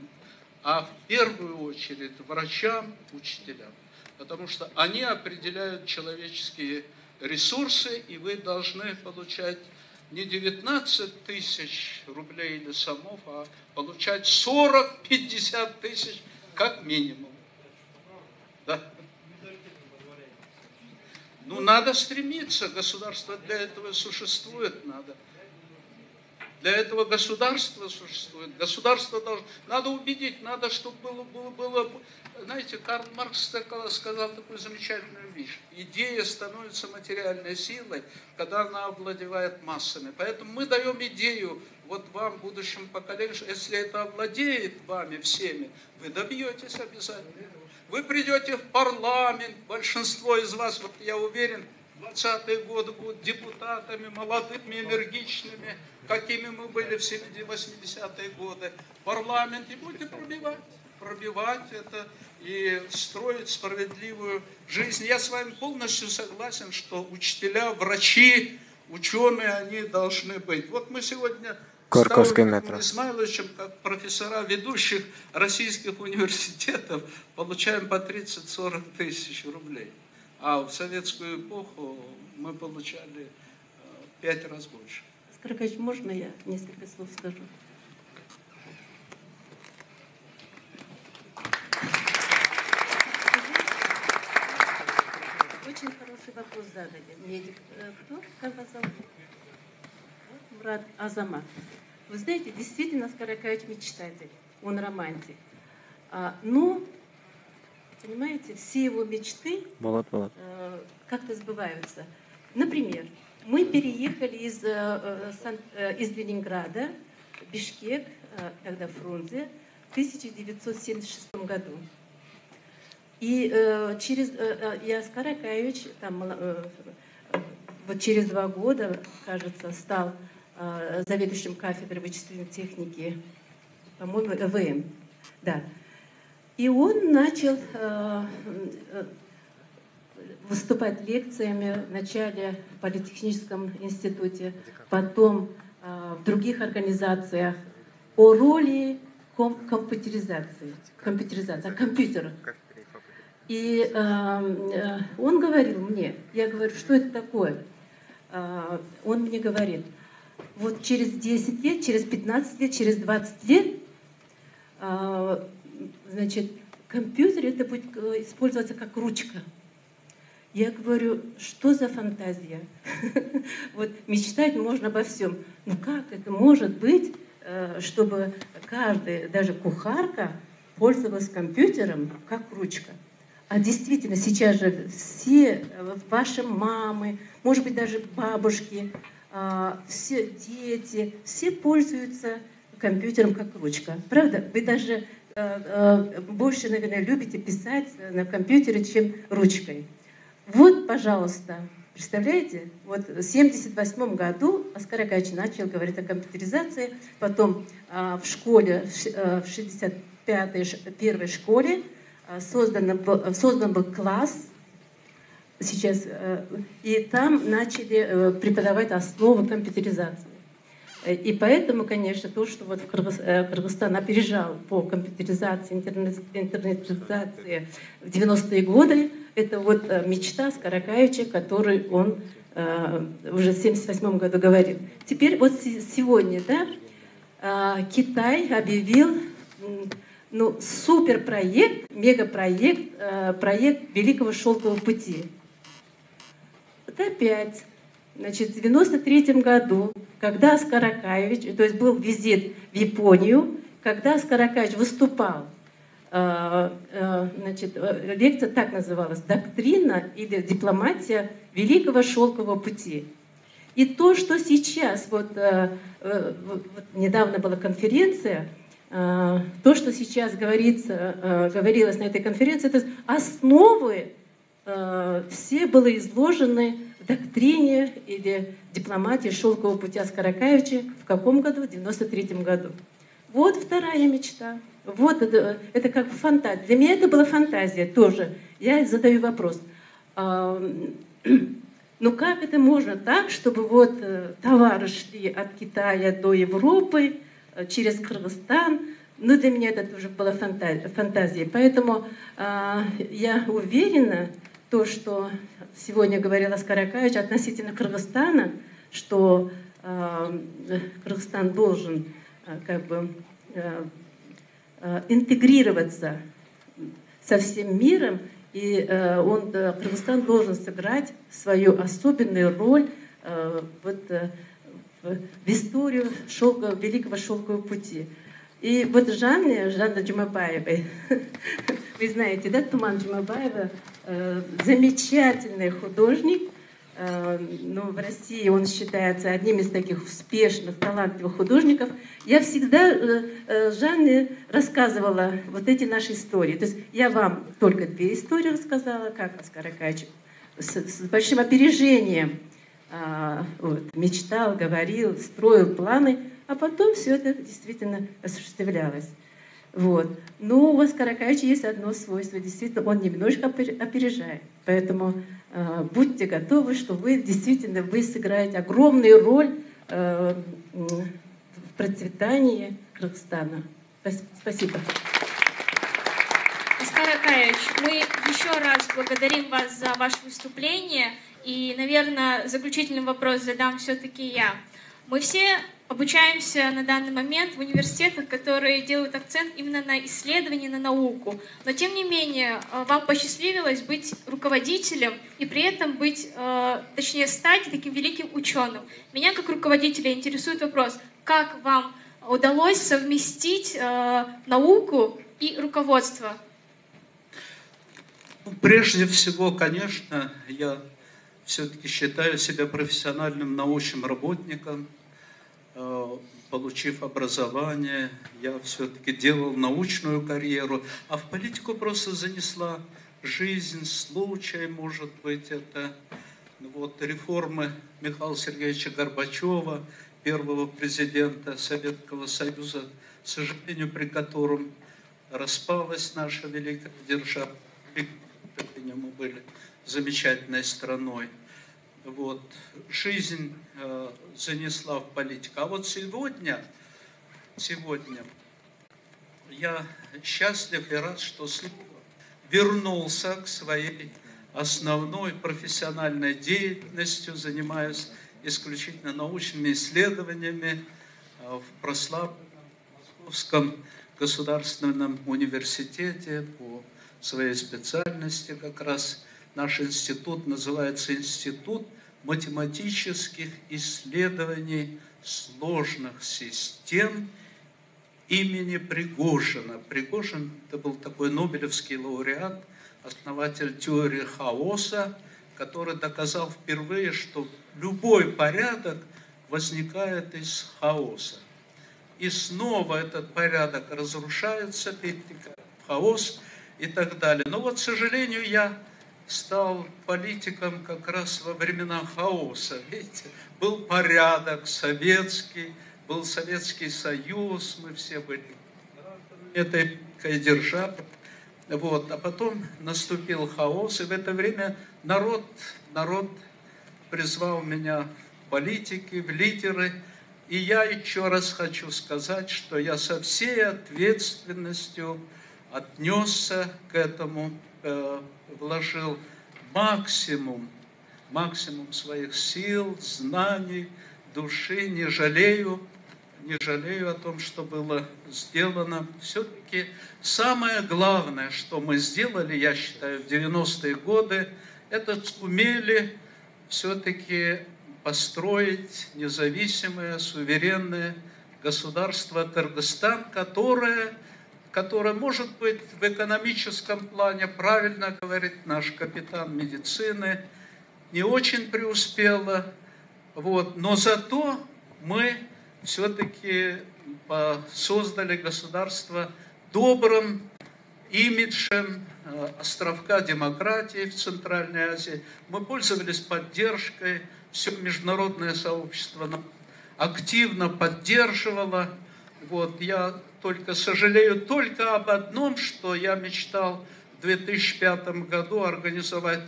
а в первую очередь врачам, учителям. Потому что они определяют человеческие ресурсы, и вы должны получать не 19 тысяч рублей или сомов, а получать 40-50 тысяч как минимум. Да. Ну, надо стремиться, государство для этого существует, надо. Для этого государство существует. Государство должно... Надо убедить, надо, чтобы было... Знаете, Карл Маркс сказал такую замечательную вещь. Идея становится материальной силой, когда она овладевает массами. Поэтому мы даем идею вот вам, будущим поколениям, если это овладеет вами всеми, вы добьетесь обязательно. Вы придете в парламент, большинство из вас, вот я уверен, 20-е годы будут депутатами, молодыми, энергичными, какими мы были в 80-е годы. В парламенте будете пробивать это и строить справедливую жизнь. Я с вами полностью согласен, что учителя, врачи, ученые, они должны быть. Вот мы сегодня с Ставром Измайловичем, как профессора ведущих российских университетов, получаем по 30-40 тысяч рублей. А в советскую эпоху мы получали 5 раз больше. Скорокаевич, можно я несколько слов скажу? Очень хороший вопрос задали. Медик, кто? Как вас зовут? Мурат Азамат. Вы знаете, действительно, Скорокаевич мечтатель, он романтик. Но, понимаете, все его мечты как-то сбываются. Например, мы переехали из Ленинграда в Бишкек, тогда Фрунзе, в 1976 году. И я Скорокаевич вот через 2 года, кажется, стал заведующим кафедрой вычислительной техники, по-моему, ЭВМ. Да. И он начал выступать лекциями вначале в Политехническом институте, потом в других организациях о роли компьютеризации, компьютера. И он говорил мне, я говорю, что это такое? Он мне говорит, вот через 10 лет, через 15 лет, через 20 лет, значит, компьютер это будет использоваться как ручка. Я говорю, что за фантазия? Вот мечтать можно обо всем. Но как это может быть, чтобы каждая, даже кухарка, пользовалась компьютером как ручка? А действительно, сейчас же все ваши мамы, может быть, даже бабушки, все дети, все пользуются компьютером как ручка. Правда? Вы даже больше, наверное, любите писать на компьютере, чем ручкой. Вот, пожалуйста, представляете, вот в 1978 году Скорокаевич начал говорить о компьютеризации, потом в школе, в 65-й первой школе создан был класс, сейчас, и там начали преподавать основы компьютеризации. И поэтому, конечно, то, что вот Кыргызстан опережал по компьютеризации, интернетизации в 90-е годы, это вот мечта Скорокаевича, которую он уже в 1978 году говорил. Теперь вот сегодня, да, Китай объявил суперпроект, мегапроект, проект Великого Шелкового пути. Вот опять, значит, в 1993 году, когда Скорокаевич, то есть был визит в Японию, когда Скорокаевич выступал, значит, лекция так называлась «Доктрина или дипломатия Великого Шелкового пути». И то, что сейчас, вот недавно была конференция то, что сейчас говорилось на этой конференции, это основы все были изложены в доктрине или дипломатии «Шелкового пути» Оскара Акаевича в каком году? В 93-м году. Вот вторая мечта. Вот это как фантазия. Для меня это была фантазия тоже. Я задаю вопрос. Ну как это можно так, чтобы вот товары шли от Китая до Европы, через Кыргызстан? Ну для меня это тоже была фантазия. Поэтому я уверена, то, что сегодня говорил Оскар Акаевич относительно Кыргызстана, что Кыргызстан должен как бы интегрироваться со всем миром, и Кыргызстан должен сыграть свою особенную роль в историю Великого Шелкового пути. И вот Жанна Джумабаева, вы знаете, да, Туман Джумабаева, замечательный художник, но в России он считается одним из таких успешных, талантливых художников. Я всегда Жанне рассказывала вот эти наши истории. То есть я вам только 2 истории рассказала, как Оскар Акаевич с большим опережением мечтал, говорил, строил планы, а потом все это действительно осуществлялось. Вот. Но у Оскара Акаевича есть одно свойство. Действительно, он немножко опережает. Поэтому будьте готовы, что вы сыграете огромную роль в процветании Кыргызстана. Спасибо. Оскар Акаевич, мы еще раз благодарим вас за ваше выступление. И, наверное, заключительный вопрос задам все-таки я. Мы все обучаемся на данный момент в университетах, которые делают акцент именно на исследование, на науку. Но, тем не менее, вам посчастливилось быть руководителем и при этом стать таким великим ученым. Меня, как руководителя, интересует вопрос, как вам удалось совместить науку и руководство? Прежде всего, конечно, я все-таки считаю себя профессиональным научным работником. Получив образование, я все-таки делал научную карьеру, а в политику просто занесла жизнь, случай, может быть, это вот реформы Михаила Сергеевича Горбачева, первого президента Советского Союза, к сожалению, при котором распалась наша великая держава. Мы были замечательной страной. Вот. Жизнь занесла в политику. А вот сегодня я счастлив и рад, что вернулся к своей основной профессиональной деятельностью, занимаюсь исключительно научными исследованиями в прославленном Московском государственном университете по своей специальности. Как раз наш институт называется Институт математических исследований сложных систем имени Пригожина. Пригожин – это был такой нобелевский лауреат, основатель теории хаоса, который доказал впервые, что любой порядок возникает из хаоса. И снова этот порядок разрушается, перетекает в хаос и так далее. Но вот, к сожалению, я стал политиком как раз во времена хаоса. Видите, был порядок советский, был Советский Союз, мы все были этой державой. Вот. А потом наступил хаос, и в это время народ призвал меня в политики, в лидеры. И я еще раз хочу сказать, что я со всей ответственностью отнесся к этому, вложил максимум своих сил, знаний, души, не жалею о том, что было сделано. Все-таки самое главное, что мы сделали, я считаю, в 90-е годы, это сумели все-таки построить независимое, суверенное государство Кыргызстан, которое, может быть, в экономическом плане, правильно говорит наш капитан медицины, не очень преуспело, вот, но зато мы все-таки создали государство добрым имиджем островка демократии в Центральной Азии. Мы пользовались поддержкой, все международное сообщество активно поддерживало. Вот, я только сожалею только об одном, что я мечтал в 2005 году организовать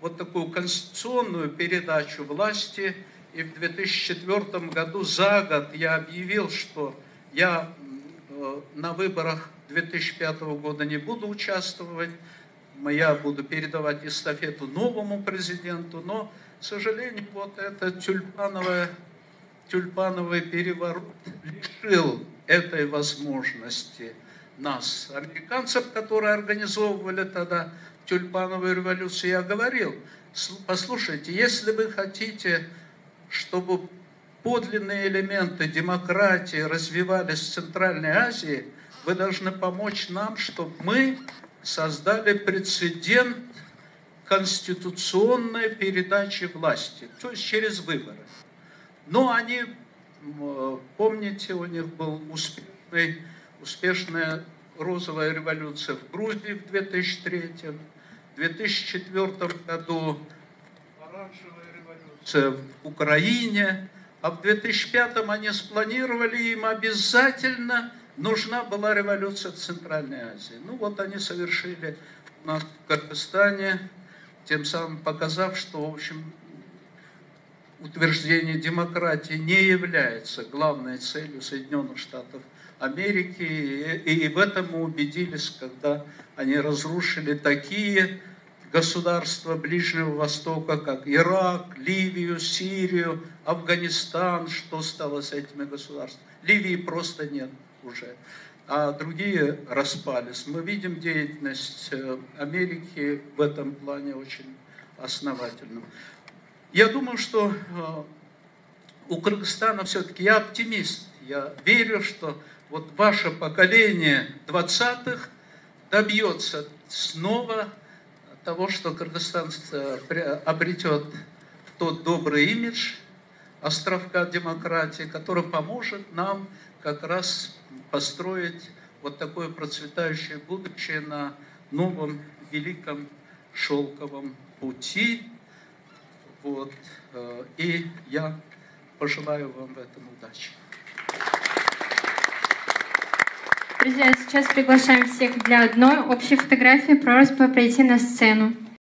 вот такую конституционную передачу власти. И в 2004 году за год я объявил, что я на выборах 2005 года не буду участвовать, я буду передавать эстафету новому президенту, но, к сожалению, вот этот тюльпановый переворот лишил этой возможности нас, американцев, которые организовывали тогда тюльпановую революцию. Я говорил, послушайте, если вы хотите, чтобы подлинные элементы демократии развивались в Центральной Азии, вы должны помочь нам, чтобы мы создали прецедент конституционной передачи власти, то есть через выборы. Но они, помните, у них была успешная розовая революция в Грузии в 2003, в 2004 году оранжевая революция в Украине, а в 2005 они спланировали, им обязательно нужна была революция в Центральной Азии. Ну вот они совершили у нас в Кыргызстане, тем самым показав, что, в общем, утверждение демократии не является главной целью Соединенных Штатов Америки. И в этом мы убедились, когда они разрушили такие государства Ближнего Востока, как Ирак, Ливию, Сирию, Афганистан. Что стало с этими государствами? Ливии просто нет уже, а другие распались. Мы видим деятельность Америки в этом плане очень основательным. Я думаю, что у Кыргызстана все-таки, я оптимист, я верю, что вот ваше поколение 20-х добьется снова того, что Кыргызстан обретет тот добрый имидж островка демократии, который поможет нам как раз построить вот такое процветающее будущее на новом великом шелковом пути. Вот. И я пожелаю вам в этом удачи. Друзья, сейчас приглашаем всех для одной общей фотографии. Просьба пройти на сцену.